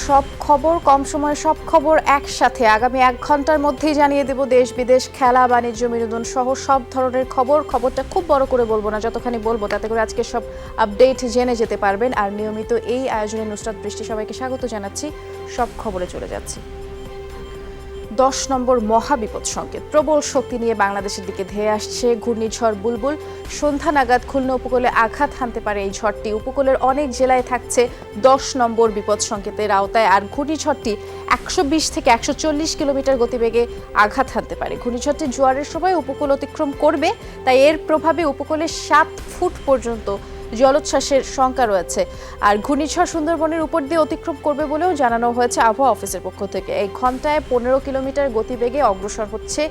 সব খবর কম সময়ে সব খবর একসাথে আগামী 1 ঘন্টার মধ্যেই জানিয়ে দেব। দেশ বিদেশ, খেলা, বাণিজ্য, বিনোদন সহ সব ধরনের খবরটা খুব বড় করে বলবো না, যতখানি বলবো তাতে করে আজকে সব আপডেট জেনে যেতে পারবেন। আর নিয়মিত এই আয়োজনে নুসরাত বৃষ্টি সবাইকে স্বাগত জানাচ্ছি। সব খবরে চলে যাচ্ছি। 10 নম্বর মহাবিপদ সংকেত। প্রবল শক্তি নিয়ে বাংলাদেশের দিকে ধেয়ে আসছে ঘূর্ণিঝড় বুলবুল। সন্ধ্যা নাগাদ খুলনা উপকূলে আঘাত হানতে পারে এই ঝড়টি। উপকূলের অনেক জেলায় থাকছে 10 নম্বর বিপদ সংকেতের আওতায়। আর ঘূর্ণিঝড়টি 120 থেকে 140 কিলোমিটার গতিবেগে আঘাত হানতে পারে। ঘূর্ণিঝড়টি জোয়ারের সময় উপকূল অতিক্রম করবে, তাই এর প্রভাবে উপকূলে 7 ফুট পর্যন্ত জলোচ্ছ্বাসের শঙ্কা রয়েছে। আর ঘূর্ণিঝড় সুন্দরবনের উপর দিয়ে অতিক্রম করবে বলেও জানানো হয়েছে আবহাওয়া অফিসের পক্ষ থেকে। এই ঘন্টায় 15 কিলোমিটার গতিবেগে অগ্রসর হচ্ছে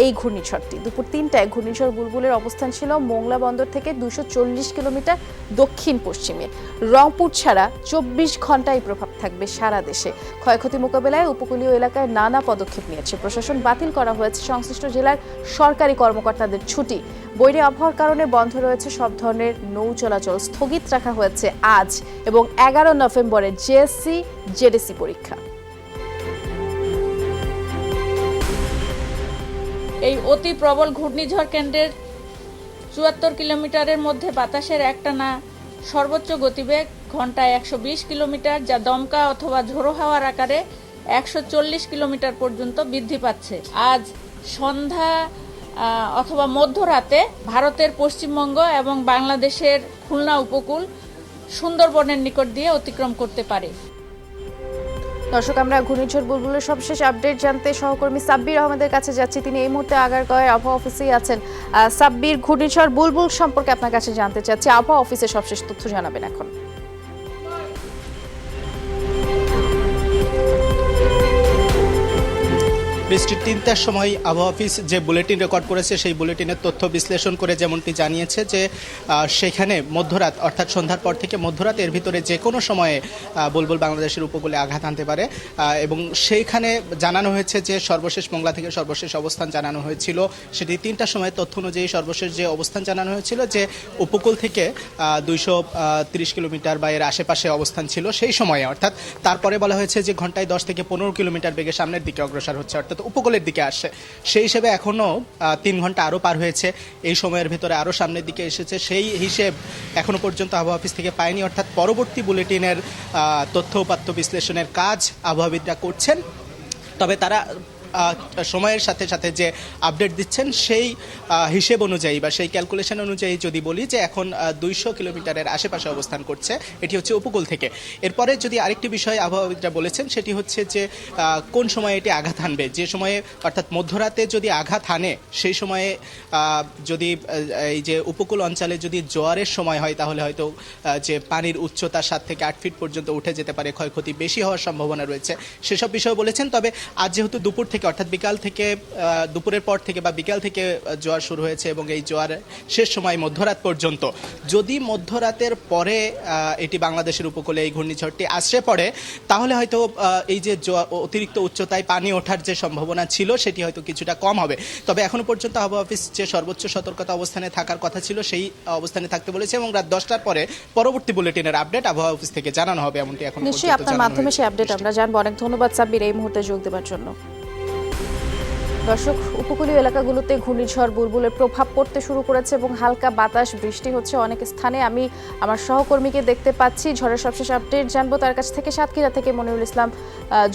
এই ঘূর্ণিঝড়টি। দুপুর 3টায় ঘূর্ণিঝড় বুলবুলের অবস্থান ছিল মোংলা বন্দর থেকে 240 কিলোমিটার দক্ষিণ পশ্চিমে। রংপুর ছাড়া 24 ঘন্টায় প্রভাব থাকবে সারা দেশে। ক্ষয়ক্ষতি মোকাবেলায় উপকূলীয় এলাকায় নানা পদক্ষেপ নিয়েছে প্রশাসন। বাতিল করা হয়েছে সংশ্লিষ্ট জেলার সরকারি কর্মকর্তাদের ছুটি। বৈরী আবহাওয়ার কারণে বন্ধ রয়েছে সব ধরনের নৌ চলাচল। স্থগিত রাখা হয়েছে আজ এবং 11 নভেম্বরের জেএসসি জেডিসি পরীক্ষা। এই অতি প্রবল ঘূর্ণিঝড় কেন্দ্রের 74 কিলোমিটারের মধ্যে বাতাসের একটানা সর্বোচ্চ গতিবেগ ঘন্টায় 120 কিলোমিটার, যা দমকা অথবা ঝোড়ো হাওয়ার আকারে 140 কিলোমিটার পর্যন্ত বৃদ্ধি পাচ্ছে। আজ সন্ধ্যা অথবা মধ্যরাতে ভারতের পশ্চিমবঙ্গ এবং বাংলাদেশের খুলনা উপকূল সুন্দরবনের নিকট দিয়ে অতিক্রম করতে পারে। দর্শক, আমরা ঘূর্ণিঝড় বুলবুলের সবশেষ আপডেট জানতে সহকর্মী সাব্বির আহমেদের কাছে যাচ্ছি। তিনি এই মুহূর্তে আগারগাঁওয়ের আবহাওয়া অফিসেই আছেন। সাব্বির, ঘূর্ণিঝড় বুলবুল সম্পর্কে আপনার কাছে জানতে চাচ্ছি, আবহাওয়া অফিসের সবশেষ তথ্য জানাবেন এখন। বৃষ্টির 3টার সময় আবহাওয়া অফিস যে বুলেটিন রেকর্ড করেছে সেই বুলেটিনের তথ্য বিশ্লেষণ করে যেমনটি জানিয়েছে যে সেখানে মধ্যরাত অর্থাৎ সন্ধ্যার পর থেকে মধ্যরাত এর ভিতরে যে কোনো সময়ে বুলবুল বাংলাদেশের উপকূলে আঘাত আনতে পারে এবং সেইখানে জানানো হয়েছে যে সর্বশেষ মোংলা থেকে সর্বশেষ অবস্থান জানানো হয়েছিল। সেটি 3টার সময় তথ্য অনুযায়ী সর্বশেষ যে অবস্থান জানানো হয়েছিল যে উপকূল থেকে 230 কিলোমিটার বা এর আশেপাশে অবস্থান ছিল সেই সময়ে। অর্থাৎ তারপরে বলা হয়েছে যে ঘন্টায় 10 থেকে 15 কিলোমিটার বেগে সামনের দিকে অগ্রসর হচ্ছে, অর্থাৎ উপকূলের দিকে আসছে। সেই হিসেবে এখনও 3 ঘন্টা আরও পার হয়েছে, এই সময়ের ভিতরে আরও সামনের দিকে এসেছে। সেই হিসেব এখনও পর্যন্ত আবহাওয়া অফিস থেকে পায়নি, অর্থাৎ পরবর্তী বুলেটিনের তথ্য উপাত্ত বিশ্লেষণের কাজ আবহাওয়াবিদরা করছেন। তবে তারা সময়ের সাথে সাথে যে আপডেট দিচ্ছেন সেই হিসেব অনুযায়ী বা সেই ক্যালকুলেশন অনুযায়ী যদি বলি যে এখন 200 কিলোমিটারের আশেপাশে অবস্থান করছে, এটি হচ্ছে উপকূল থেকে। এরপরে যদি আরেকটি বিষয় আবহাওয়াবিদরা বলেছেন সেটি হচ্ছে যে কোন সময়ে এটি আঘাত হানবে। যে সময়ে অর্থাৎ মধ্যরাতে যদি আঘাত হানে সেই সময়ে যদি এই যে উপকূল অঞ্চলে যদি জোয়ারের সময় হয় তাহলে হয়তো যে পানির উচ্চতা 7 থেকে 8 ফিট পর্যন্ত উঠে যেতে পারে, ক্ষয়ক্ষতি বেশি হওয়ার সম্ভাবনা রয়েছে, সেসব বিষয়ে বলেছেন। তবে আজ যেহেতু দুপুর থেকে অর্থাৎ বিকাল থেকে দুপুরের পর থেকে বা বিকাল থেকে জোয়ার শুরু হয়েছে এবং এই জোয়ার শেষ সময় মধ্যরাত পর্যন্ত, যদি মধ্যরাতের পরে এটি বাংলাদেশের উপকূলে এই ঘূর্ণিঝড়টি আশ্রে পড়ে তাহলে হয়তো এই যে অতিরিক্ত উচ্চতায় পানি ওঠার যে সম্ভাবনা ছিল সেটি হয়তো কিছুটা কম হবে। তবে এখনো পর্যন্ত আবহাওয়া অফিস যে সর্বোচ্চ সতর্কতা অবস্থানে থাকার কথা ছিল সেই অবস্থানে থাকতে বলেছে এবং রাত 10টার পরে পরবর্তী বুলেটিনের আপডেট আবহাওয়া অফিস থেকে জানানো হবে, এমনটি এখন নিশ্চয়ই আপনার মাধ্যমে সেই আপডেট আমরা জানবো। অনেক ধন্যবাদ সাব্বির এই মুহূর্তে যোগ দেওয়ার জন্য। দর্শক, উপকূলীয় এলাকাগুলোতে ঘূর্ণিঝড় বুলবুলের প্রভাব পড়তে শুরু করেছে এবং হালকা বাতাস বৃষ্টি হচ্ছে অনেক স্থানে। আমি আমার সহকর্মীকে দেখতে পাচ্ছি, ঝড়ের সবশেষ আপডেট জানবো তার কাছ থেকে। সাতক্ষীরা থেকে মনিরুল ইসলাম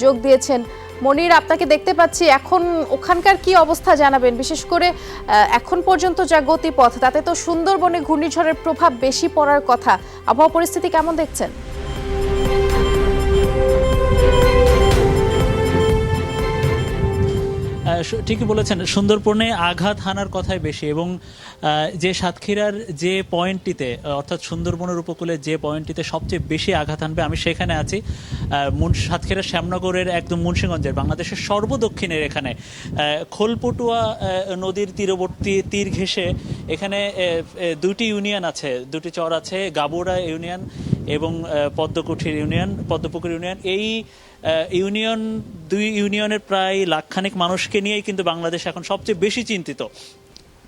যোগ দিয়েছেন। মনির, আপনাকে দেখতে পাচ্ছি, এখন ওখানকার কি অবস্থা জানাবেন? বিশেষ করে এখন পর্যন্ত যা গতিপথ তাতে তো সুন্দরবনে ঘূর্ণিঝড়ের প্রভাব বেশি পড়ার কথা। আবহাওয়া পরিস্থিতি কেমন দেখছেন? ঠিকই বলেছেন, সুন্দরবনে আঘাত হানার কথাই বেশি এবং যে সাতক্ষীরার যে পয়েন্টটিতে অর্থাৎ সুন্দরবনের উপকূলে যে পয়েন্টটিতে সবচেয়ে বেশি আঘাত হানবে আমি সেখানে আছি। সাতক্ষীরার শ্যামনগরের একদম মুন্সিগঞ্জের বাংলাদেশের সর্বদক্ষিণের এখানে খোলপটুয়া নদীর তীরবর্তী তীর ঘেঁষে এখানে দুটি ইউনিয়ন আছে, দুটি চর আছে, গাবুড়া ইউনিয়ন এবং পদ্মপুকুর ইউনিয়ন। এই দুই ইউনিয়নের প্রায় লাখখানেক মানুষকে নিয়েই কিন্তু বাংলাদেশ এখন সবচেয়ে বেশি চিন্তিত।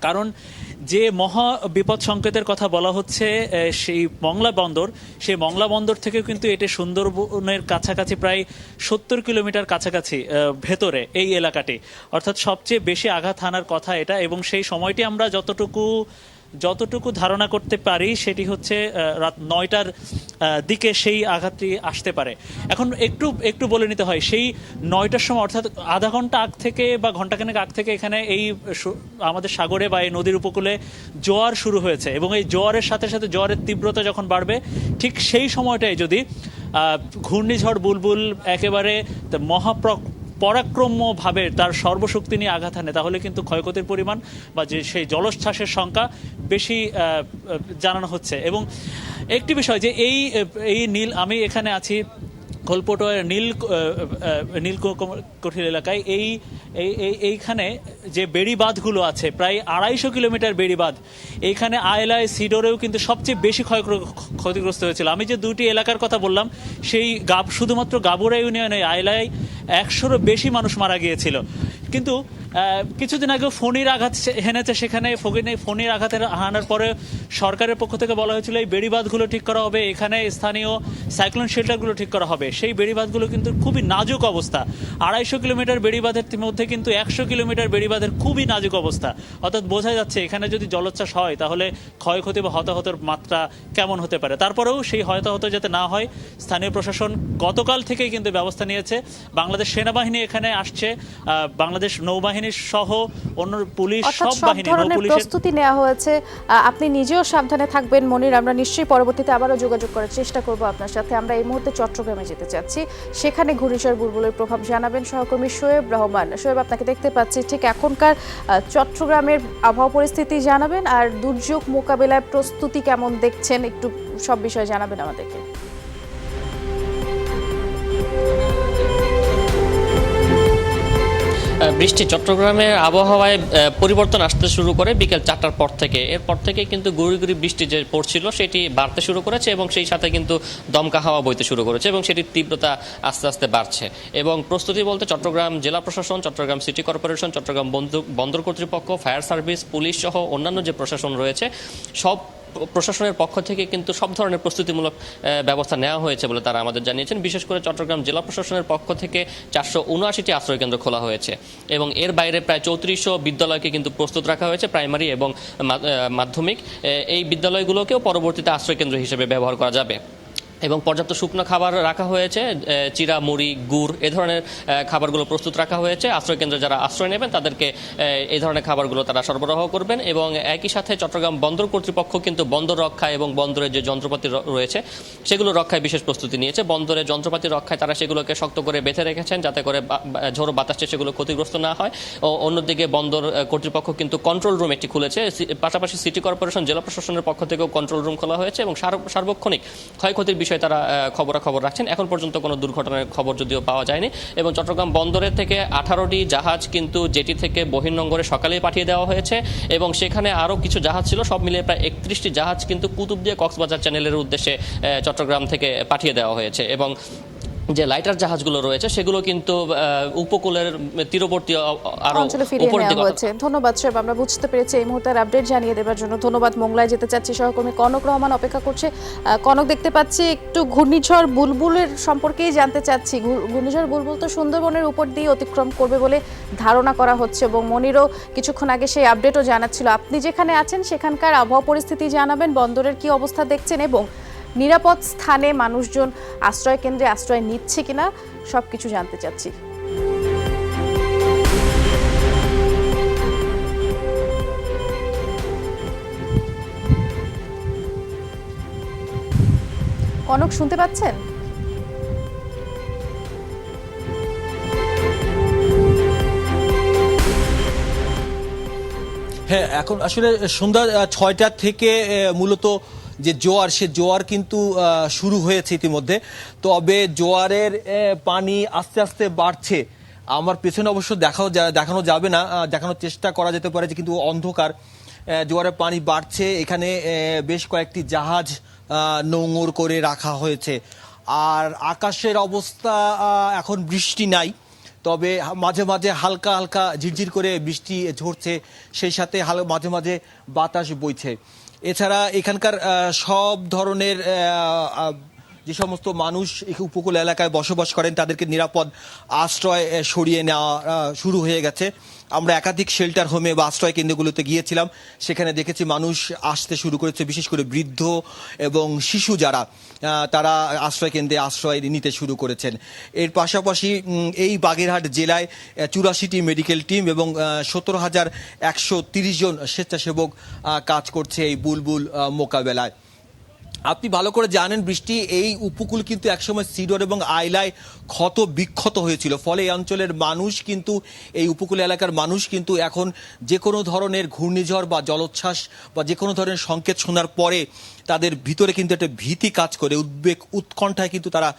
কারণ যে মহা বিপদ সংকেতের কথা বলা হচ্ছে সেই মংলা বন্দর, সেই মংলা বন্দর থেকে কিন্তু এটা সুন্দরবনের কাছাকাছি প্রায় 70 কিলোমিটার কাছাকাছি ভেতরে এই এলাকাটি, অর্থাৎ সবচেয়ে বেশি আঘাত হানার কথা এটা। এবং সেই সময়টি আমরা যতটুকু ধারণা করতে পারি সেটি হচ্ছে রাত 9টার দিকে সেই আঘাতটি আসতে পারে। এখন একটু বলে নিতে হয়, সেই 9টার সময় অর্থাৎ আধা ঘন্টা আগ থেকে বা ঘন্টাখানেক আগ থেকে এখানে এই আমাদের সাগরে বা এই নদীর উপকূলে জোয়ার শুরু হয়েছে, এবং এই জোয়ারের সাথে সাথে জোয়ারের তীব্রতা যখন বাড়বে ঠিক সেই সময়টাই যদি ঘূর্ণিঝড় বুলবুল একেবারে পরাক্রম্যভাবে তার সর্বশক্তি নিয়ে আঘাত হানে, তাহলে কিন্তু ক্ষয়ক্ষতির পরিমাণ বা যে সেই জলোচ্ছ্বাসের সংখ্যা বেশি জানানো হচ্ছে। এবং একটি বিষয় যে এই নীল, আমি এখানে আছি খোলপটোয়ার নীলকুঠির এলাকায়, এইখানে যে বেড়িবাঁধগুলো আছে প্রায় 250 কিলোমিটার বেড়িবাঁধ, এইখানে আয়লায় সিডোরেও কিন্তু সবচেয়ে বেশি ক্ষতিগ্রস্ত হয়েছিল। আমি যে দুটি এলাকার কথা বললাম, সেই শুধুমাত্র গাবুরা ইউনিয়নে আয়লায় 100-রও বেশি মানুষ মারা গিয়েছিল। কিন্তু কিছুদিন আগে ফণির আঘাত হেনেছে, সেখানে ফণির আঘাতের হানার পরে সরকারের পক্ষ থেকে বলা হয়েছিল এই বেড়িবাঁধগুলো ঠিক করা হবে, এখানে স্থানীয় সাইক্লোন শেল্টারগুলো ঠিক করা হবে। সেই বেড়িবাঁধগুলো কিন্তু খুবই নাজুক অবস্থা। 250 কিলোমিটার বেড়িবাঁধের মধ্যে কিন্তু 100 কিলোমিটার বেড়িবাঁধের খুবই নাজুক অবস্থা। অর্থাৎ বোঝা যাচ্ছে এখানে যদি জলোচ্ছ্বাস হয় তাহলে ক্ষয়ক্ষতি বা হতাহতের মাত্রা কেমন হতে পারে। তারপরেও সেই হতাহত যাতে না হয়, স্থানীয় প্রশাসন গতকাল থেকেই কিন্তু ব্যবস্থা নিয়েছে। বাংলাদেশ সেনাবাহিনী এখানে আসছে, বাংলাদেশ নৌবাহিনী সহ অন্য পুলিশ, সব বাহিনী, প্রস্তুতি নেওয়া হয়েছে। আপনি নিজেও সাবধানে থাকবেন মনির, আমরা নিশ্চয়ই পরবর্তীতে আবারও যোগাযোগ করার চেষ্টা করব আপনার সাথে। আমরা এই মুহূর্তে চট্টগ্রামে যেতে চাচ্ছি, সেখানে ঘূর্ণিঝড় বুলবুলের প্রভাব জানাবেন সহকর্মী শোয়েব রহমান। শোয়েব, আপনাকে দেখতে পাচ্ছি, ঠিক এখনকার চট্টগ্রামের আবহাওয়া পরিস্থিতি জানাবেন, আর দুর্যোগ মোকাবেলায় প্রস্তুতি কেমন দেখছেন একটু সব বিষয়ে জানাবেন আমাদেরকে। বৃষ্টি চট্টগ্রামের আবহাওয়ায় পরিবর্তন আসতে শুরু করে বিকেল 4টার পর থেকে। এরপর থেকে কিন্তু গুঁড়ি গুঁড়ি বৃষ্টি যে পড়ছিল সেটি বাড়তে শুরু করেছে, এবং সেই সাথে কিন্তু দমকা হাওয়া বইতে শুরু করেছে, এবং সেটির তীব্রতা আস্তে আস্তে বাড়ছে। এবং প্রস্তুতি বলতে চট্টগ্রাম জেলা প্রশাসন, চট্টগ্রাম সিটি কর্পোরেশন, চট্টগ্রাম বন্দর কর্তৃপক্ষ, ফায়ার সার্ভিস, পুলিশ সহ অন্যান্য যে প্রশাসন রয়েছে, সব প্রশাসনের পক্ষ থেকে কিন্তু সব ধরনের প্রস্তুতিমূলক ব্যবস্থা নেওয়া হয়েছে বলে তারা আমাদের জানিয়েছেন। বিশেষ করে চট্টগ্রাম জেলা প্রশাসনের পক্ষ থেকে 479টি আশ্রয়কেন্দ্র খোলা হয়েছে, এবং এর বাইরে প্রায় 3400 বিদ্যালয়কে কিন্তু প্রস্তুত রাখা হয়েছে, প্রাইমারি এবং মাধ্যমিক। এই বিদ্যালয়গুলোকেও পরবর্তীতে আশ্রয়কেন্দ্র হিসেবে ব্যবহার করা যাবে। এবং পর্যাপ্ত শুকনো খাবার রাখা হয়েছে, চিরা, মুড়ি, গুড় এ ধরনের খাবারগুলো প্রস্তুত রাখা হয়েছে। আশ্রয়কেন্দ্রে যারা আশ্রয় নেবেন তাদেরকে এই ধরনের খাবারগুলো তারা সরবরাহ করবেন। এবং একই সাথে চট্টগ্রাম বন্দর কর্তৃপক্ষ কিন্তু বন্দর রক্ষা এবং বন্দরের যে যন্ত্রপাতি রয়েছে সেগুলো রক্ষায় বিশেষ প্রস্তুতি নিয়েছে। বন্দরের যন্ত্রপাতি রক্ষায় তারা সেগুলোকে শক্ত করে বেঁধে রেখেছেন, যাতে করে ঝোড়ো বাতাসে সেগুলো ক্ষতিগ্রস্ত না হয়। ও অন্যদিকে বন্দর কর্তৃপক্ষ কিন্তু কন্ট্রোল রুম একটি খুলেছে, পাশাপাশি সিটি কর্পোরেশন, জেলা প্রশাসনের পক্ষ থেকেও কন্ট্রোল রুম খোলা হয়েছে, এবং সার্বক্ষণিক ক্ষয়ক্ষতির বিষয়ে তারা খবরাখবর রাখছেন। এখন পর্যন্ত কোনো দুর্ঘটনার খবর যদিও পাওয়া যায়নি। এবং চট্টগ্রাম বন্দরের থেকে 18টি জাহাজ কিন্তু জেটি থেকে বহির্নোঙরে সকালেই পাঠিয়ে দেওয়া হয়েছে, এবং সেখানে আরও কিছু জাহাজ ছিল। সব মিলিয়ে প্রায় 31টি জাহাজ কিন্তু কুতুবদিয়া কক্সবাজার চ্যানেলের উদ্দেশ্যে চট্টগ্রাম থেকে পাঠিয়ে দেওয়া হয়েছে। এবং যে লাইটার জাহাজগুলো রয়েছে সেগুলো কিন্তু উপকূলের তীরবর্তী আরো উপর দিকে হয়েছে। ধন্যবাদ সাহেব, আমরা বুঝতে পেরেছি এই মুহূর্তে আপডেট জানিয়ে দেওয়ার জন্য। ধন্যবাদ। মোংলায় যেতে চাচ্ছি, সহকর্মী কনক রহমান অপেক্ষা করছে। কনক, দেখতে পাচ্ছি একটু ঘূর্ণিঝড় বুলবুলের সম্পর্কেই জানতে চাচ্ছি। ঘূর্ণিঝড় বুলবুল তো সুন্দরবনের উপর দিয়ে অতিক্রম করবে বলে ধারণা করা হচ্ছে, এবং মনিরও কিছুক্ষণ আগে সেই আপডেটও জানাচ্ছিল। আপনি যেখানে আছেন সেখানকার আবহাওয়া পরিস্থিতি জানাবেন, বন্দরের কি অবস্থা দেখছেন, এবং নিরাপদ স্থানে মানুষজন আশ্রয় কেন্দ্রে আশ্রয় নিচ্ছে কিনা সবকিছু জানতে চাচ্ছি। কনক, শুনতে পাচ্ছেন? হ্যাঁ, এখন আসলে সন্ধ্যা 6টা থেকে মূলত যে জোয়ার, সে জোয়ার কিন্তু শুরু হয়েছে ইতিমধ্যে। তবে জোয়ারের পানি আস্তে আস্তে বাড়ছে। আমার পেছনে অবশ্য দেখানো যাবে না, দেখানোর চেষ্টা করা যেতে পারে যে কিন্তু অন্ধকার, জোয়ারের পানি বাড়ছে। এখানে বেশ কয়েকটি জাহাজ নোঙর করে রাখা হয়েছে। আর আকাশের অবস্থা, এখন বৃষ্টি নাই, তবে মাঝে মাঝে হালকা হালকা ঝিরঝির করে বৃষ্টি ঝরছে, সেই সাথে মাঝে মাঝে বাতাস বইছে। এছাড়া এখানকার সব ধরনের যে সমস্ত মানুষ উপকূল এলাকায় বসবাস করেন তাদেরকে নিরাপদ আশ্রয় সরিয়ে নেওয়া শুরু হয়ে গেছে। আমরা একাধিক শেল্টার হোমে বা আশ্রয় কেন্দ্রগুলোতে গিয়েছিলাম, সেখানে দেখেছি মানুষ আসতে শুরু করেছে, বিশেষ করে বৃদ্ধ এবং শিশু যারা তারা আশ্রয় কেন্দ্রে আশ্রয় নিতে শুরু করেছেন। এর পাশাপাশি এই বাগেরহাট জেলায় 84টি মেডিকেল টিম এবং 17,130 জন স্বেচ্ছাসেবক কাজ করছে এই বুলবুল মোকাবেলায়। আপনি ভালো করে জানেন বৃষ্টি, এই উপকূল কিন্তু একসময় সিডর এবং আইলায় ক্ষত বিক্ষত হয়েছিল, ফলে এই অঞ্চলের মানুষ কিন্তু, এই উপকূল এলাকার মানুষ কিন্তু এখন যে কোনো ধরনের ঘূর্ণিঝড় বা জলোচ্ছ্বাস বা যে কোনো ধরনের সংকেত শোনার পরে তাদের ভিতরে কিন্তু একটা ভীতি কাজ করে, উদ্বেগ উৎকণ্ঠায় কিন্তু তারা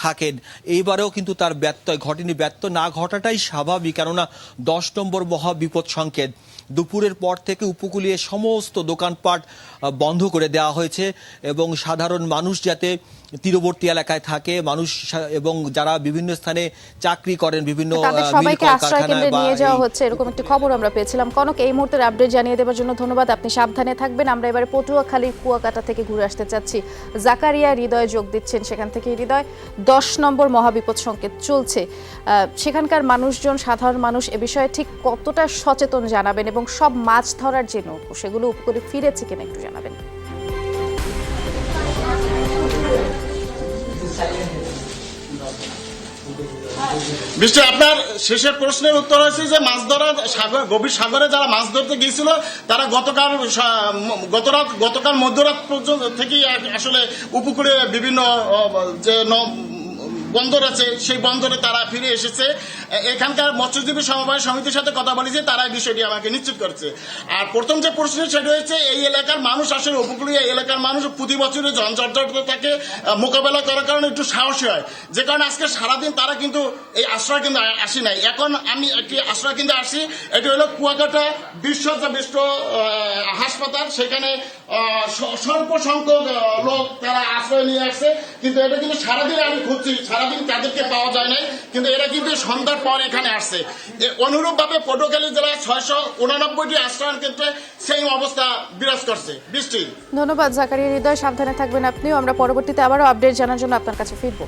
থাকেন। এইবারেও কিন্তু তার ব্যত্যয় ঘটেনি, ব্যর্থ না ঘটাটাই স্বাভাবিক, কেননা 10 নম্বর মহাবিপদ সংকেত। দুপুরের পর থেকে উপকূলীয় সমস্ত দোকানপাট বন্ধ করে দেওয়া হয়েছে এবং সাধারণ মানুষ যাতে তীরবর্তী এলাকায় থাকে মানুষ এবং যারা বিভিন্ন স্থানে চাকরি করেন, বিভিন্ন তাদের সবাইকে আশ্রয় কেন্দ্রে নিয়ে যাওয়া হচ্ছে, এরকম একটি খবর আমরা পেয়েছিলাম। কনক, এই মুহূর্তের আপডেট জানিয়ে দেওয়ার জন্য ধন্যবাদ। আপনি সাবধানে থাকবেন। আমরা এবারে পটুয়াখালীর কুয়াকাটা থেকে ঘুরে আসতে চাচ্ছি। জাকারিয়া হৃদয় যোগ দিচ্ছেন সেখান থেকে। হৃদয়, 10 নম্বর মহাবিপদ সংকেত চলছে, সেখানকার মানুষজন, সাধারণ মানুষ এ বিষয়ে ঠিক কতটা সচেতন জানাবেন এবং সব মাছ ধরার যে নৌকো সেগুলো উপকূলে ফিরেছে কিনা একটু জানাবেন। বৃষ্টি, আপনার শেষের প্রশ্নের উত্তর হচ্ছে যে মাছ ধরার গভীর সাগরে যারা মাছ ধরতে গিয়েছিল তারা গতকাল মধ্যরাত পর্যন্ত থেকেই আসলে উপকূলে বিভিন্ন যে বন্দর আছে সেই বন্দরে তারা ফিরে এসেছে। এখানকার মৎস্যজীবী সমবায় সমিতির সাথে কথা বলেছে, তারা এই বিষয়টি আমাকে নিশ্চিত করছে। আর প্রথম যে প্রশ্ন সেটা হচ্ছে, এই এলাকার মানুষ আসলে উপকূলীয় এলাকার মানুষ প্রতি বছরে জঞ্জট থাকে মোকাবেলা করার কারণে একটু সাহসী হয়, যে কারণে আজকে সারাদিন তারা কিন্তু এই আশ্রয় কেন্দ্রে আসি নাই। এখন আমি একটি আশ্রয় কেন্দ্রে আসি, এটি হলো কুয়াকাটা বিশ্ববিষ্ট হাসপাতাল। সেখানে স্বল্প সংখ্যক লোক তারা আশ্রয় নিয়ে আসছে, কিন্তু এটা কিন্তু সারাদিন আমি খুঁজছি, সারাদিন তাদেরকে পাওয়া যায় নাই, কিন্তু এরা কিন্তু সন্ধ্যার পর এখানে আসছে। অনুরূপ ভাবে পটুয়াখালী জেলায় 689টি আশ্রয় কেন্দ্রে সেই অবস্থা বিরাজ করছে। বৃষ্টি, ধন্যবাদ জাকারিয়া হৃদয়, সাবধানে থাকবেন আপনিও। আমরা পরবর্তীতে আবারও আপডেট জানার জন্য আপনার কাছে ফিরব।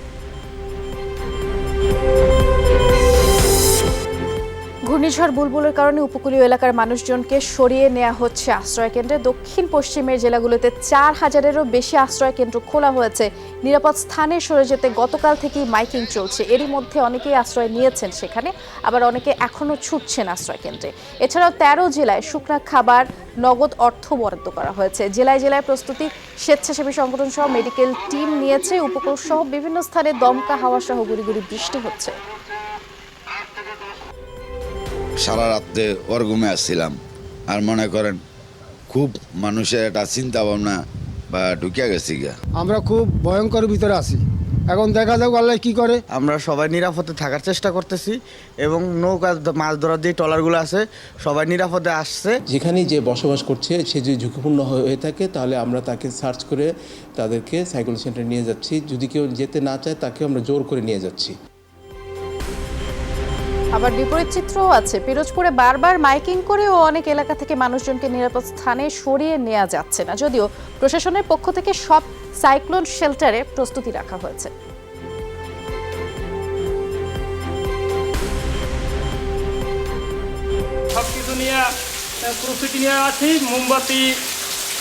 ঘূর্ণিঝড় বুলবুলের কারণে উপকূলীয় এলাকার মানুষজনকে সরিয়ে নেওয়া হচ্ছে আশ্রয় কেন্দ্রে। দক্ষিণ পশ্চিমের জেলাগুলোতে 4000-এরও বেশি আশ্রয় কেন্দ্র খোলা হয়েছে। নিরাপদ স্থানে সরে যেতে গতকাল থেকেই মাইকিং চলছে। এরই মধ্যে অনেকেই আশ্রয় নিয়েছেন সেখানে, আবার অনেকে এখনও ছুটছেন আশ্রয় কেন্দ্রে। এছাড়াও 13 জেলায় শুকনা খাবার, নগদ অর্থ বরাদ্দ করা হয়েছে। জেলায় জেলায় প্রস্তুতি, স্বেচ্ছাসেবী সংগঠন সহ মেডিকেল টিম নিয়েছে। উপকূল সহ বিভিন্ন স্থানে দমকা হাওয়া সহ গুড়ি গুড়ি বৃষ্টি হচ্ছে। সারা রাত্রে ওরগুমে আসছিলাম, আর মনে করেন খুব মানুষের একটা চিন্তা ভাবনা বা ঢুকিয়া গেছি গিয়া। আমরা খুব ভয়ঙ্কর ভিতরে আছি, এখন দেখা যাক আল্লাহ কি করে। আমরা সবাই নিরাপদে থাকার চেষ্টা করতেছি এবং নৌকা মাছ ধরার যে ট্রলারগুলো আছে সবাই নিরাপদে আসছে। যেখানে যে বসবাস করছে সে যদি ঝুঁকিপূর্ণ হয়ে থাকে তাহলে আমরা তাকে সার্চ করে তাদেরকে সাইকোলজি সেন্টারে নিয়ে যাচ্ছি। যদি কেউ যেতে না চায় তাকে আমরা জোর করে নিয়ে যাচ্ছি। আবার বিপরীত চিত্রও আছে। পিরোজপুরে বারবার মাইকিং করেও অনেক এলাকা থেকে মানুষজনকে নিরাপদ স্থানে সরিয়ে নেওয়া যাচ্ছে না, যদিও প্রশাসনের পক্ষ থেকে সব সাইক্লোন শেল্টারে প্রস্তুতি রাখা হয়েছে। সবকিছু নিয়ে প্রস্তুতি নিয়ে আছি, মোমবাতি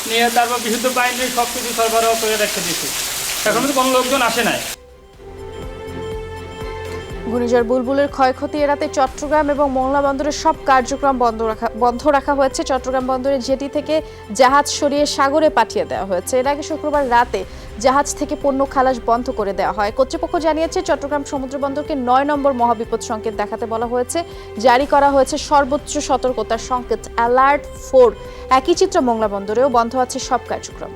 নিয়ে, তারপর বিশুদ্ধ পানি সবকিছু সরবরাহ করে রেখে দিয়েছি। এখন তো কোনো লোকজন আসে নাই। ঘূর্ণিঝড় বুলবুলের ক্ষয়ক্ষতি এড়াতে চট্টগ্রাম এবং মোংলা বন্দরের সব কার্যক্রম বন্ধ রাখা হয়েছে। চট্টগ্রাম বন্দরের জেটি থেকে জাহাজ সরিয়ে সাগরে পাঠিয়ে দেওয়া হয়েছে। এর আগে শুক্রবার রাতে জাহাজ থেকে পণ্য খালাস বন্ধ করে দেওয়া হয়। কর্তৃপক্ষ জানিয়েছে চট্টগ্রাম সমুদ্র বন্দরকে 9 নম্বর মহাবিপদ সংকেত দেখাতে বলা হয়েছে। জারি করা হয়েছে সর্বোচ্চ সতর্কতার সংকেত অ্যালার্ট 4। একই চিত্র মোংলা বন্দরেও বন্ধ আছে সব কার্যক্রম।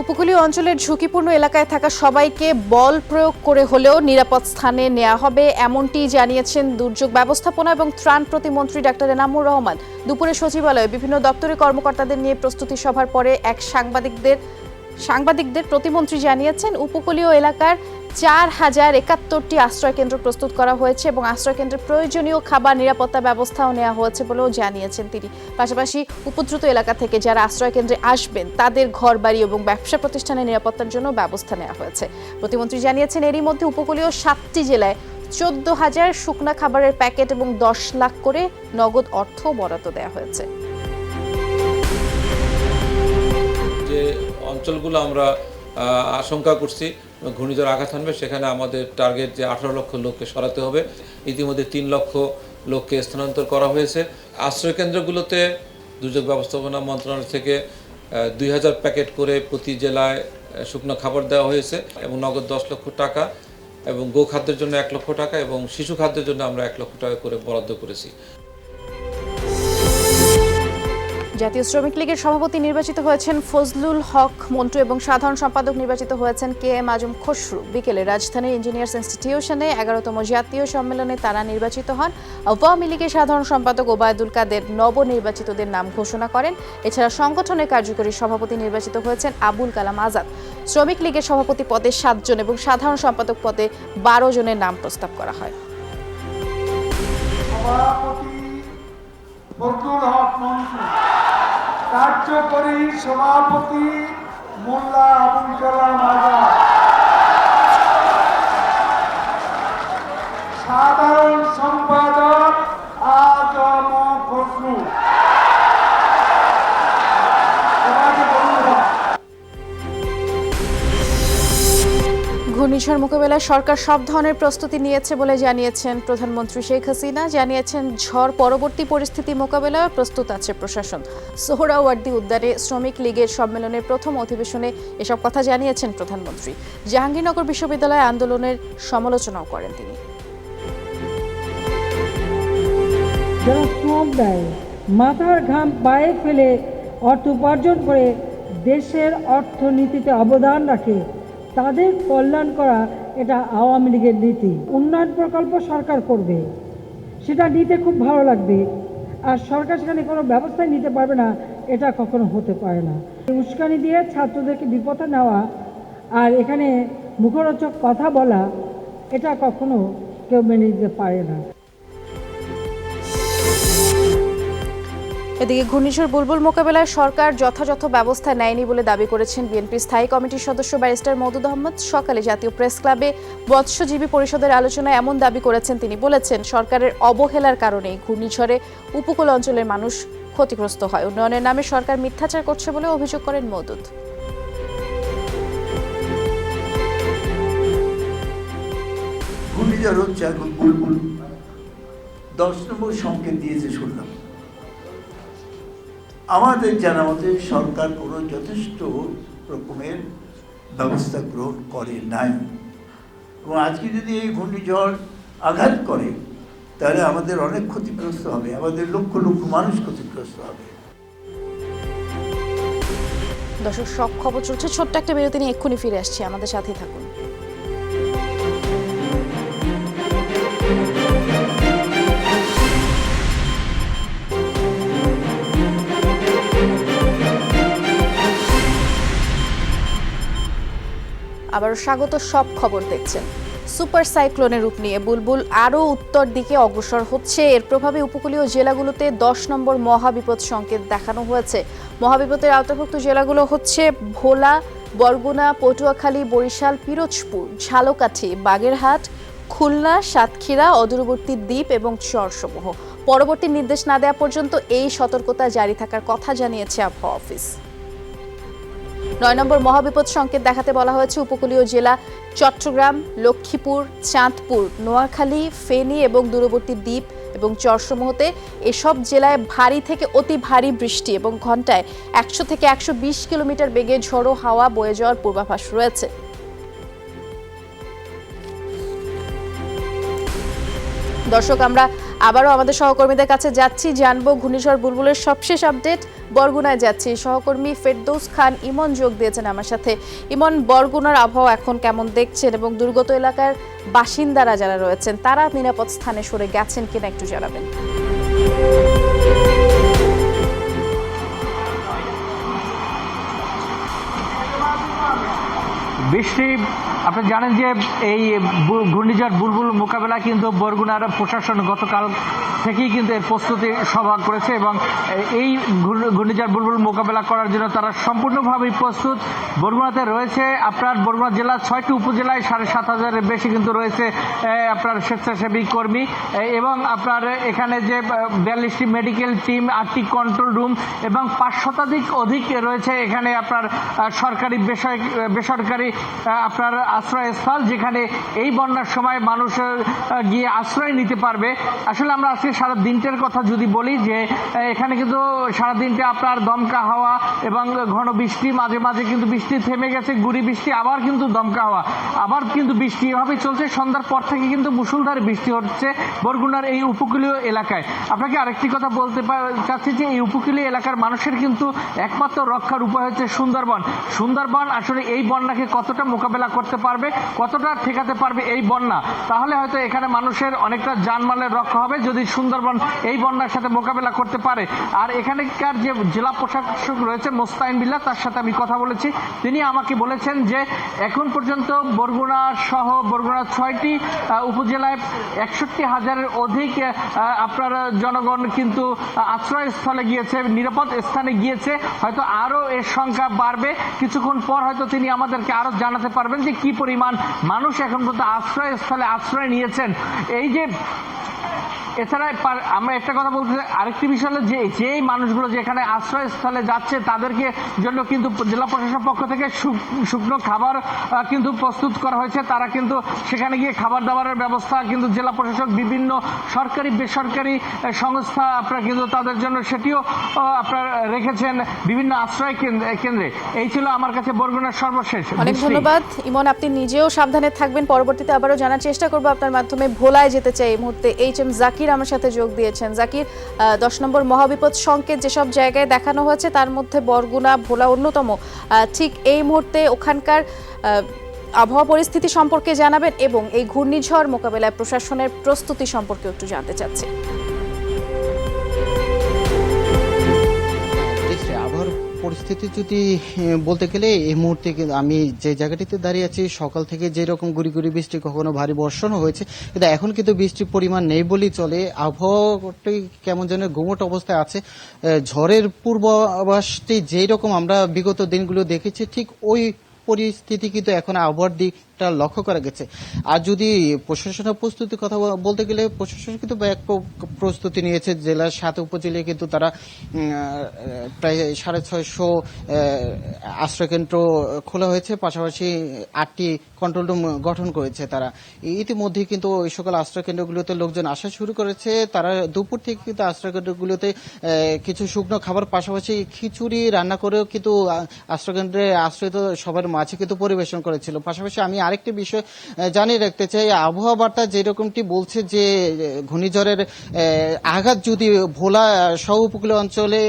উপকূলীয় অঞ্চলের ঝুঁকিপূর্ণ এলাকায় থাকা সবাইকে বল প্রয়োগ করে হলেও নিরাপদ স্থানে নেওয়া হবে, এমনটি জানিয়েছেন দুর্যোগ ব্যবস্থাপনা এবং ত্রাণ প্রতিমন্ত্রী ডাক্তার এনামুর রহমান। দুপুরে সচিবালয়ে বিভিন্ন দপ্তরের কর্মকর্তাদের নিয়ে প্রস্তুতি সভার পরে এক সাংবাদিকদের সাংবাদিকদের প্রতিমন্ত্রী জানিয়েছেন উপকূলীয় এলাকার 4071টি আশ্রয়কেন্দ্র প্রস্তুত করা হয়েছে এবং আশ্রয়কেন্দ্রের প্রয়োজনীয় খাবার নিরাপত্তা ব্যবস্থাও নেওয়া হয়েছে বলেও জানিয়েছেন তিনি। পাশাপাশি উপদ্রুত এলাকা থেকে যারা আশ্রয়কেন্দ্রে আসবেন তাদের ঘরবাড়ি এবং ব্যবসা প্রতিষ্ঠানের নিরাপত্তার জন্য ব্যবস্থা নেওয়া হয়েছে। প্রতিমন্ত্রী জানিয়েছেন এরই মধ্যে উপকূলীয় 7টি জেলায় 14,000 শুকনা খাবারের প্যাকেট এবং 10 লাখ করে নগদ অর্থ বরাদ্দ দেওয়া হয়েছে। যে অঞ্চলগুলো আমরা আশঙ্কা করছি ঘূর্ণিঝড় আঘাত হানবে, সেখানে আমাদের টার্গেট যে 18 লক্ষ লোককে সরাতে হবে। ইতিমধ্যে 3 লক্ষ লোককে স্থানান্তর করা হয়েছে। আশ্রয়কেন্দ্রগুলোতে দুর্যোগ ব্যবস্থাপনা মন্ত্রণালয় থেকে 2000 প্যাকেট করে প্রতি জেলায় শুকনো খাবার দেওয়া হয়েছে এবং নগদ 10 লক্ষ টাকা, এবং গোখাদ্যের জন্য 1 লক্ষ টাকা এবং শিশু খাদ্যের জন্য আমরা 1 লক্ষ টাকা করে বরাদ্দ করেছি। জাতীয় শ্রমিক লীগের সভাপতি নির্বাচিত হয়েছেন ফজলুল হক মন্টু এবং সাধারণ সম্পাদক নির্বাচিত হয়েছেন KM আজম খসরু। বিকেলে রাজধানীর ইঞ্জিনিয়ার্স ইনস্টিটিউশনে 11তম জাতীয় সম্মেলনে তারা নির্বাচিত হন। আওয়ামী লীগের সাধারণ সম্পাদক ওবায়দুল কাদের নবনির্বাচিতদের নাম ঘোষণা করেন। এছাড়া সংগঠনের কার্যকরী সভাপতি নির্বাচিত হয়েছেন আবুল কালাম আজাদ। শ্রমিক লীগের সভাপতি পদে 7 জন এবং সাধারণ সম্পাদক পদে 12 জনের নাম প্রস্তাব করা হয়। কার্যকরী সভাপতি মোল্লা আবুল কালাম আজাদ, সাধারণ সম্পাদক আজম খসরু। ঘূর্ণিঝড় মোকাবেলায় সরকার সব ধরনের প্রস্তুতি নিয়েছে বলে জানিয়েছেন প্রধানমন্ত্রী শেখ হাসিনা। জানিয়েছেন ঝড় পরবর্তী পরিস্থিতি মোকাবেলায় প্রস্তুত আছে প্রশাসন। সোহরাওয়ার্দী উদ্যানে শ্রমিক লীগের সম্মেলনের প্রথম অধিবেশনে এসব কথা জানিয়েছেন প্রধানমন্ত্রী। জাহাঙ্গীরনগর বিশ্ববিদ্যালয়ে আন্দোলনের সমালোচনাও করেন তিনি। যারা শ্রম দেয়, মাথার ঘাম পায়ে ফেলে অর্থ উপার্জন করে দেশের অর্থনীতিতে অবদান রাখে, তাদের কল্যাণ করা এটা আওয়ামী লীগের নীতি। উন্নয়ন প্রকল্প সরকার করবে, সেটা নিতে খুব ভালো লাগবে, আর সরকার সেখানে কোনো ব্যবস্থাই নিতে পারবে না, এটা কখনো হতে পারে না। উস্কানি দিয়ে ছাত্রদেরকে বিপথে নেওয়া আর এখানে মুখরোচক কথা বলা, এটা কখনো কেউ মেনে নিতে পারে না। এদিকে ঘূর্ণিঝড় বুলবুল মোকাবেলায় সরকার যথাযথ ব্যবস্থা নেয়নি বলে দাবি করেছেন বিএনপির স্থায়ী কমিটির সদস্য ব্যারিস্টার মওদুদ আহমদ। সকালে জাতীয় প্রেস ক্লাবে মৎস্যজীবী পরিষদের আলোচনায় এমন দাবি করেছেন তিনি। বলেছেন সরকারের অবহেলার কারণেই ঘূর্ণিঝড়ে উপকূল অঞ্চলের মানুষ ক্ষতিগ্রস্ত হয়। উন্নয়নের নামে সরকার মিথ্যাচার করছে বলে অভিযোগ করেন মওদুদ। ঘূর্ণিঝড় হচ্ছে এখন বুলবুল 10 নম্বর সংকেত দিয়েছে শুনলাম। আমাদের জানা মতে সরকার কোনো যথেষ্ট রকমের ব্যবস্থা গ্রহণ করে নাই, এবং আজকে যদি এই ঘূর্ণিঝড় আঘাত করে তাহলে আমাদের অনেক ক্ষতিগ্রস্ত হবে, আমাদের লক্ষ লক্ষ মানুষ ক্ষতিগ্রস্ত হবে। দর্শক, সব খবর চলছে, ছোট্ট একটা বিরতি নিয়ে এক্ষুনি ফিরে আসছি, আমাদের সাথেই থাকুন। আবারও স্বাগত, সব খবর দেখছেন। সুপার সাইক্লোনের রূপ নিয়ে বুলবুল আরও উত্তর দিকে অগ্রসর হচ্ছে। এর প্রভাবে উপকূলীয় জেলাগুলোতে 10 নম্বর মহাবিপদ সংকেত দেখানো হয়েছে। মহাবিপদের আওতাভুক্ত জেলাগুলো হচ্ছে ভোলা, বরগুনা, পটুয়াখালী, বরিশাল, পিরোজপুর, ঝালকাঠি, বাগেরহাট, খুলনা, সাতক্ষীরা, অদূরবর্তী দ্বীপ এবং চরসমূহ। পরবর্তী নির্দেশ না দেওয়া পর্যন্ত এই সতর্কতা জারি থাকার কথা জানিয়েছে আবহাওয়া অফিস। 9 নম্বর মহাবিপদ সংকেত দেখাতে বলা হয়েছে উপকূলীয় জেলা চট্টগ্রাম, লক্ষ্মীপুর, চাঁদপুর, নোয়াখালী, ফেনী এবং দূরবর্তী দ্বীপ এবং চরসমূহতে। এসব জেলায় ভারী থেকে অতি ভারী বৃষ্টি এবং ঘন্টায় 100 থেকে 120 কিলোমিটার বেগে ঝোড়ো হাওয়া বয়ে যাওয়ার পূর্বাভাস রয়েছে। দর্শক, আমরা আবারও আমাদের সহকর্মীদের কাছে যাচ্ছি, জানবো ঘূর্ণিঝড় বুলবুলের সবশেষ আপডেট। বরগুনায় যাচ্ছি, সহকর্মী ফেরদৌস খান ইমন যোগ দিয়েছেন আমার সাথে। ইমন, বরগুনার আবহাওয়া এখন কেমন দেখছেন এবং দুর্গত এলাকার বাসিন্দারা যারা রয়েছেন তারা নিরাপদ স্থানে সরে গেছেন কিনা একটু জানাবেন। বৃষ্টি আপনি জানেন যে এই ঘূর্ণিঝড় বুলবুল মোকাবেলা কিন্তু বরগুনার প্রশাসন গতকাল থেকেই কিন্তু এর প্রস্তুতি সভা করেছে এবং এই ঘূর্ণিঝড় বুলবুল মোকাবেলা করার জন্য তারা সম্পূর্ণভাবেই প্রস্তুত। বরগুনাতে রয়েছে আপনার বরগুনা জেলার 6টি উপজেলায় 7,500-এর বেশি কিন্তু রয়েছে আপনার স্বেচ্ছাসেবী কর্মী এবং আপনার এখানে যে 42টি মেডিকেল টিম, 8টি কন্ট্রোল রুম এবং 5 শতাধিক অধিক রয়েছে এখানে আপনার সরকারি বেসরকারি আপনার আশ্রয়স্থল, যেখানে এই বন্যার সময় মানুষ গিয়ে আশ্রয় নিতে পারবে। আসলে আমরা আজকে সারা দিনটার কথা যদি বলি যে এখানে কিন্তু সারা দিনটা আপনার দমকা হাওয়া এবং ঘন বৃষ্টি, মাঝে মাঝে কিন্তু বৃষ্টি থেমে গেছে, গুড়ি বৃষ্টি, আবার কিন্তু দমকা হাওয়া, আবার কিন্তু বৃষ্টি এভাবেই চলছে। সন্ধ্যার পর থেকে কিন্তু মুষলধারে বৃষ্টি হচ্ছে বরগুনার এই উপকূলীয় এলাকায়। আপনাকে আরেকটি কথা বলতে চাচ্ছি যে এই উপকূলীয় এলাকার মানুষের কিন্তু একমাত্র রক্ষার উপায় হচ্ছে সুন্দরবন। সুন্দরবন আসলে এই বন্যাকে কতটা মোকাবেলা করতে পারবে, কতটা ঠেকাতে পারবে এই বন্যা, তাহলে হয়তো এখানে মানুষের অনেকটা জানমালের রক্ষা হবে যদি সুন্দরবন এই বন্যার সাথে মোকাবেলা করতে পারে। আর এখানকার যে জেলা প্রশাসক রয়েছে মোস্তাইন বিল্লাহ, তার সাথে আমি কথা বলেছি, তিনি আমাকে বলেছেন যে এখন পর্যন্ত বরগুনা সহ বরগুনার 6টি উপজেলায় 61,000-এর অধিক আপনার জনগণ কিন্তু আশ্রয়স্থলে গিয়েছে, নিরাপদ স্থানে গিয়েছে। হয়তো আরো এর সংখ্যা বাড়বে, কিছুক্ষণ পর হয়তো তিনি আমাদেরকে আরো জানাতে পারবেন যে কি পরিমাণ মানুষ এখন পর্যন্ত আশ্রয়স্থলে আশ্রয় নিয়েছেন। এই যে এছাড়া আমরা একটা কথা বলতে আরেকটি বিষয় হলো যে যেই মানুষগুলো যেখানে আশ্রয়স্থলে যাচ্ছে তাদেরকে জন্য কিন্তু জেলা প্রশাসনের পক্ষ থেকে শুকনো খাবার কিন্তু প্রস্তুত করা হয়েছে। তারা কিন্তু সেখানে গিয়ে খাবার দাবারের ব্যবস্থা কিন্তু জেলা প্রশাসক, বিভিন্ন সরকারি বেসরকারি সংস্থা আপনারা কিন্তু তাদের জন্য সেটিও আপনারা রেখেছেন বিভিন্ন আশ্রয় কেন্দ্রে। এই ছিল আমার কাছে বরগুনার সর্বশেষ। অনেক ধন্যবাদ ইমন, আপনি নিজেও সাবধানে থাকবেন। পরবর্তীতে আবারও জানার চেষ্টা করবো আপনার মাধ্যমে। ভোলায় যেতে চাই এই মুহূর্তে HM জাকির আমার সাথে যোগ দিয়েছেন। জাকির, 10 নম্বর মহাবিপদ সংকেত যেসব জায়গায় দেখানো হয়েছে তার মধ্যে বরগুনা, ভোলা অন্যতম। ঠিক এই মুহূর্তে ওখানকার আবহাওয়া পরিস্থিতি সম্পর্কে জানাবেন এবং এই ঘূর্ণিঝড় মোকাবেলায় প্রশাসনের প্রস্তুতি সম্পর্কে একটু জানতে চাচ্ছি। আবহাওয়ার পরিস্থিতি যদি বলতে গেলে এই মুহূর্তে আমি যে জায়গাটিতে দাঁড়িয়ে আছি, সকাল থেকে যেরকম গুড়ি গুড়ি বৃষ্টি, কখনো ভারী বর্ষণও হয়েছে, কিন্তু এখন কিন্তু বৃষ্টির পরিমাণ নেই বলেই চলে। আবহাওয়াটি কেমন যেন গুমট অবস্থায় আছে। ঝড়ের পূর্বাভাসটি যেই রকম আমরা বিগত দিনগুলো দেখেছি, ঠিক ওই পরিস্থিতি কিন্তু এখন আবহাওয়ার দিকটা লক্ষ্য করা গেছে। আর যদি প্রশাসনের প্রস্তুতির কথা বলতে গেলে, প্রশাসন কিন্তু ব্যাপক প্রস্তুতি নিয়েছে। জেলার 7 উপজেলায় কিন্তু তারা প্রায় 650 আশ্রয়কেন্দ্র খোলা হয়েছে, পাশাপাশি 8টি কন্ট্রোল রুম গঠন করেছে তারা। ইতিমধ্যে কিন্তু ওই সকল আশ্রয়কেন্দ্রগুলোতে লোকজন আসা শুরু করেছে। তারা দুপুর থেকে কিন্তু আশ্রয়কেন্দ্রগুলোতে কিছু শুকনো খাবার, পাশাপাশি খিচুড়ি রান্না করেও কিন্তু আশ্রয়কেন্দ্রে আশ্রয়িত সবার মাঝে কিন্তু পরিবেশন করেছিল। পাশাপাশি আমি আরেকটি বিষয় জানিয়ে রাখতে চাই, আবহাওয়া বার্তা যেরকমটি বলছে যে ঘূর্ণিঝড়ের আঘাত যদি ভোলা সহ উপকূলীয় অঞ্চলে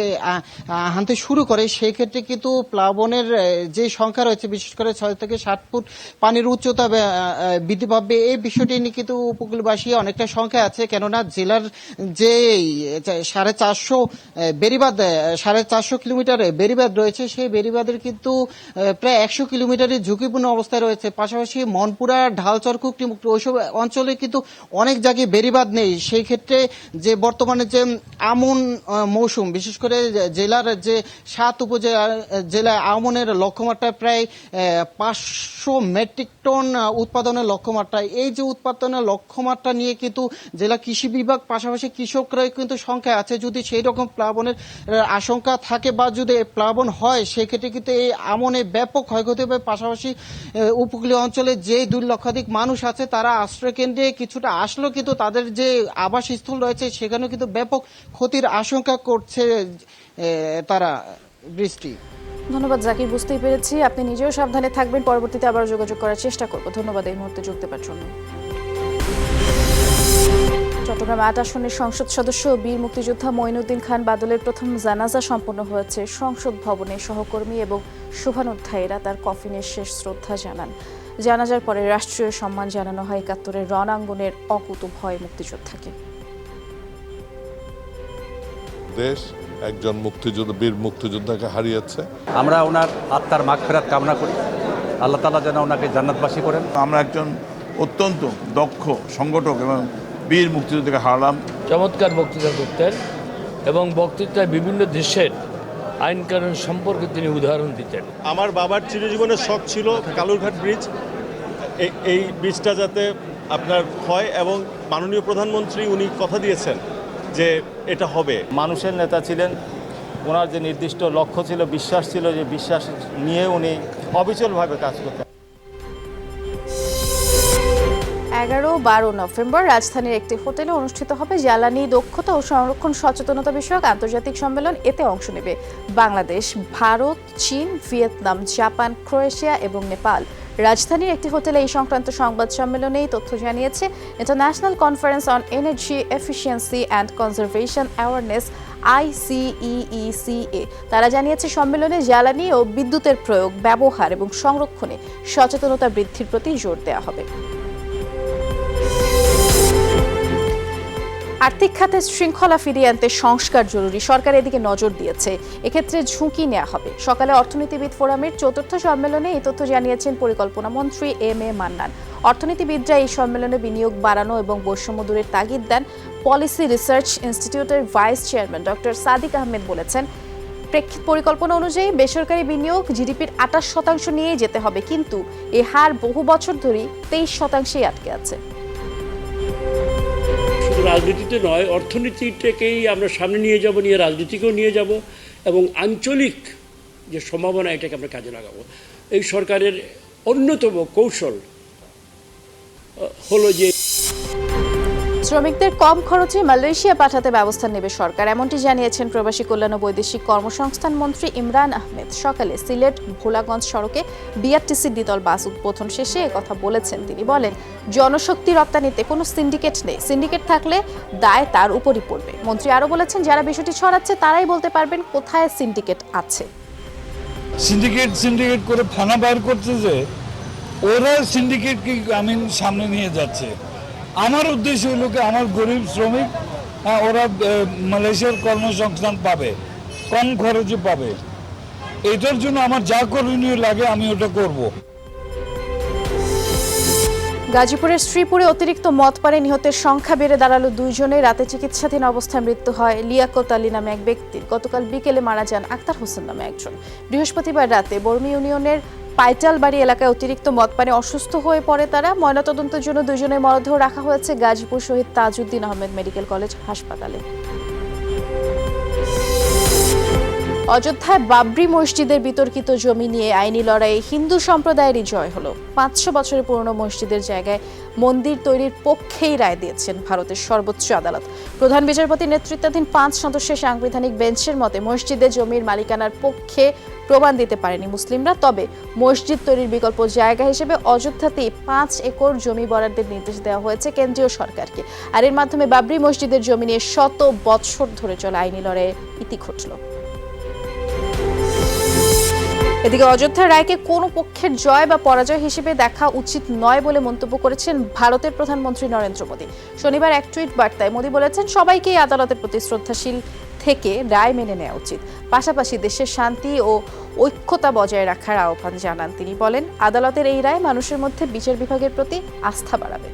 হানতে শুরু করে, সেই ক্ষেত্রে কিন্তু প্লাবনের যে সংখ্যা রয়েছে, বিশেষ করে 6 থেকে 7 ফুট পানির উচ্চতা বৃদ্ধি পাবে। এই বিষয়টি নিয়ে কিন্তু উপকূলবাসী অনেকটা সংখ্যা আছে, কেননা জেলার যে 450 বেড়িবাঁধ, 450 কিলোমিটার বেড়িবাঁধ রয়েছে, সেই বেড়িবাঁধের কিন্তু প্রায় 100 কিলোমিটারের ঝুঁকিপূর্ণ অবস্থায় রয়েছে। পাশাপাশি মনপুরা, ঢালচর, কুকটিমুক্তি ওইসব অঞ্চলে কিন্তু অনেক জায়গায় বেড়িবাঁধ নেই। সেই ক্ষেত্রে যে বর্তমানে যে আমন মৌসুম, বিশেষ করে জেলার যে 7 উপজেলা জেলায় আমনের লক্ষ্যমাত্রা প্রায় 500 মেট্রিক টন উৎপাদনের লক্ষ্যমাত্রা। এই যে উৎপাদনের লক্ষ্যমাত্রা নিয়ে কিন্তু জেলা কৃষি বিভাগ, পাশাপাশি কৃষকরা কিন্তু সংখ্যা আছে। যদি সেই রকম প্লাবনের আশঙ্কা থাকে বা যদি প্লাবন হয়, সেক্ষেত্রে কিন্তু এই আমনে ব্যাপক ক্ষয়ক্ষতি হবে। পাশাপাশি উপকূলীয় অঞ্চলে যে 2 লক্ষাধিক মানুষ আছে, তারা আশ্রয়কেন্দ্রে কিছুটা আসলেও কিন্তু তাদের যে আবাসস্থল রয়েছে সেখানেও কিন্তু ব্যাপক ক্ষতির আশঙ্কা করছে তারা। বৃষ্টি, ধন্যবাদ জাকির, বুঝতেই পেরেছি। আপনি নিজেও সাবধানে থাকবেন। পরবর্তীতে আবার যোগাযোগ করার চেষ্টা করব। ধন্যবাদ এই মুহূর্তে যোগ দেওয়ার জন্য। চট্টগ্রাম 8 আসনের সংসদ সদস্য বীর মুক্তিযোদ্ধা মঈনুদ্দিন খান বাদলের প্রথম জানাজা সম্পন্ন হয়েছে সংসদ ভবনে। সহকর্মী এবং শুভানুধ্যায়ীরা তার কফিনে শেষ শ্রদ্ধা জানান। জানাজার পরে রাষ্ট্রীয় সম্মান জানানো হয় 71-এর রণাঙ্গনের অকুতোভয় মুক্তিযোদ্ধাকে। দেশ একজন মুক্তিযোদ্ধা, বীর মুক্তিযোদ্ধাকে হারিয়েছে। আমরা ওনার আত্মার মাগফিরাত কামনা করি আল্লাহ তাআলা যেন ওনাকে জান্নাতবাসী করেন। আমরা একজন অত্যন্ত দক্ষ সংগঠক এবং বীর মুক্তিযোদ্ধাকে হারালাম। চমৎকার বক্তৃতা করতেন এবং বক্তৃতায় বিভিন্ন দেশের আইন কানুন সম্পর্কে তিনি উদাহরণ দিতেন। আমার বাবার চিরজীবনের শখ ছিল কালুরঘাট ব্রিজ, এই ব্রিজটা যাতে আপনার হয়, এবং মাননীয় প্রধানমন্ত্রী উনি কথা দিয়েছেন যে এটা হবে। মানুষের নেতা ছিলেন, ওনার যে নির্দিষ্ট লক্ষ্য ছিল, বিশ্বাস ছিল, যে বিশ্বাস নিয়ে উনি অবিচলভাবে কাজ করতেন। 11-12 নভেম্বর রাজধানীর একটি হোটেলে অনুষ্ঠিত হবে জ্বালানি দক্ষতা ও সংরক্ষণ সচেতনতা বিষয়ক আন্তর্জাতিক সম্মেলন। এতে অংশ নেবে বাংলাদেশ, ভারত, চীন, ভিয়েতনাম, জাপান, ক্রোয়েশিয়া এবং নেপাল। রাজধানীর একটি হোটেলে এই সংক্রান্ত সংবাদ সম্মেলনে এই তথ্য জানিয়েছে international conference on energy efficiency and conservation awareness ICEECA। তারা জানিয়েছে সম্মেলনে জ্বালানি ও বিদ্যুতের প্রয়োগ, ব্যবহার এবং সংরক্ষণে সচেতনতা বৃদ্ধির প্রতি জোর দেওয়া হবে। আর্থিক খাতে শৃঙ্খলা ফিরিয়ে আনতে সংস্কার জরুরি, সরকার এদিকে নজর দিয়েছে। এক্ষেত্রে ঝুঁকি নেওয়া হবে। সকালে অর্থনীতিবিদ ফোরামের ৪র্থ সম্মেলনে এই তথ্য জানিয়েছেন পরিকল্পনা মন্ত্রী M.A. মান্নান। অর্থনীতিবিদরা এই সম্মেলনে বিনিয়োগ বাড়ানো এবং বৈষম্য দূরের তাগিদ দেন। পলিসি রিসার্চ ইনস্টিটিউটের vice chairman doctor Sadiq Ahmed বলেছেন, প্রেক্ষিত পরিকল্পনা অনুযায়ী বেসরকারি বিনিয়োগ জিডিপির ২৮% নিয়ে যেতে হবে, কিন্তু এ হার বহু বছর ধরেই 23%-এই আটকে আছে। রাজনীতিতে নয়, অর্থনীতিটাকেই আমরা সামনে নিয়ে যাব, নিয়ে রাজনীতিকেও নিয়ে যাব এবং আঞ্চলিক যে সম্ভাবনা এটাকে আমরা কাজে লাগাবো। এই সরকারের অন্যতম কৌশল হলো যে শ্রমিকদের কম খরচে মালয়েশিয়া পাঠাতে ব্যবস্থা নেবে সরকার, এমনটি জানিয়েছেন প্রবাসী কল্যাণ ও বৈদেশিক কর্মসংস্থান মন্ত্রী ইমরান আহমেদ। সকালে সিলেট ভোলাগঞ্জ সড়কে বিআরটিসির দ্বিতল বাস উদ্বোধন শেষে একথা বলেছেন তিনি। বলেন, জনশক্তি রপ্তানিতে কোনো সিন্ডিকেট নেই, সিন্ডিকেট থাকলে দায় তার উপরই পড়বে। মন্ত্রী আরও বলেছেন, যারা বিষয়টি ছড়াচ্ছে তারাই বলতে পারবেন কোথায় সিন্ডিকেট আছে। সিন্ডিকেট করে ফানা বাইর করছে, যে ওরা সিন্ডিকেটকে সামনে নিয়ে যাচ্ছে। আমার উদ্দেশ্য হলো কি, আমার গরিব শ্রমিক ওরা মালয়েশিয়ার কর্মসংস্থান পাবে, কম খরচে পাবে। এটার জন্য আমার যা করণীয় লাগে আমি ওটা করব। গাজীপুরের শ্রীপুরে অতিরিক্ত মদ পানে নিহতের সংখ্যা বেড়ে দাঁড়ালো 2 জনে। রাতে চিকিৎসাধীন অবস্থায় মৃত্যু হয় লিয়াকত আলী নামে এক ব্যক্তির। গতকাল বিকেলে মারা যান আক্তার হোসেন নামে একজন। বৃহস্পতিবার রাতে বর্মি ইউনিয়নের পাইটালবাড়ি এলাকায় অতিরিক্ত মদ পানে অসুস্থ হয়ে পড়ে তারা। ময়নাতদন্তের জন্য 2 জনের মরদেহ রাখা হয়েছে গাজীপুর শহীদ তাজউদ্দিন আহমেদ মেডিকেল কলেজ হাসপাতালে। অযোধ্যায় বাবরি মসজিদের বিতর্কিত জমি নিয়ে আইনি লড়াইয়ে হিন্দু সম্প্রদায়েরই জয় হলো। 500 বছরের পুরনো মসজিদের জায়গায় মন্দির তৈরির পক্ষেই রায় দিয়েছেন ভারতের সর্বোচ্চ আদালত। প্রধান বিচারপতির নেতৃত্বাধীন 5 সদস্যের সাংবিধানিক বেঞ্চের মতে মসজিদে জমির মালিকানার পক্ষে প্রমাণ দিতে পারেনি মুসলিমরা। তবে মসজিদ তৈরির বিকল্প জায়গা হিসেবে অযোধ্যাতেই 5 একর জমি বরাদ্দের নির্দেশ দেওয়া হয়েছে কেন্দ্রীয় সরকারকে। আর এর মাধ্যমে বাবরি মসজিদের জমি নিয়ে শত বছর ধরে চলা আইনি লড়াইয়ের ইতি ঘটল। এদিকে অযোধ্যার রায়কে কোনো পক্ষের জয় বা পরাজয় হিসেবে দেখা উচিত নয় বলে মন্তব্য করেছেন ভারতের প্রধানমন্ত্রী নরেন্দ্র মোদী। শনিবার এক টুইট বার্তায় মোদী বলেছেন, সবাইকেই আদালতের প্রতি শ্রদ্ধাশীল থেকে রায় মেনে নেওয়া উচিত। পাশাপাশি দেশের শান্তি ও ঐক্যতা বজায় রাখার আহ্বান জানান তিনি। বলেন, আদালতের এই রায় মানুষের মধ্যে বিচার বিভাগের প্রতি আস্থা বাড়াবে।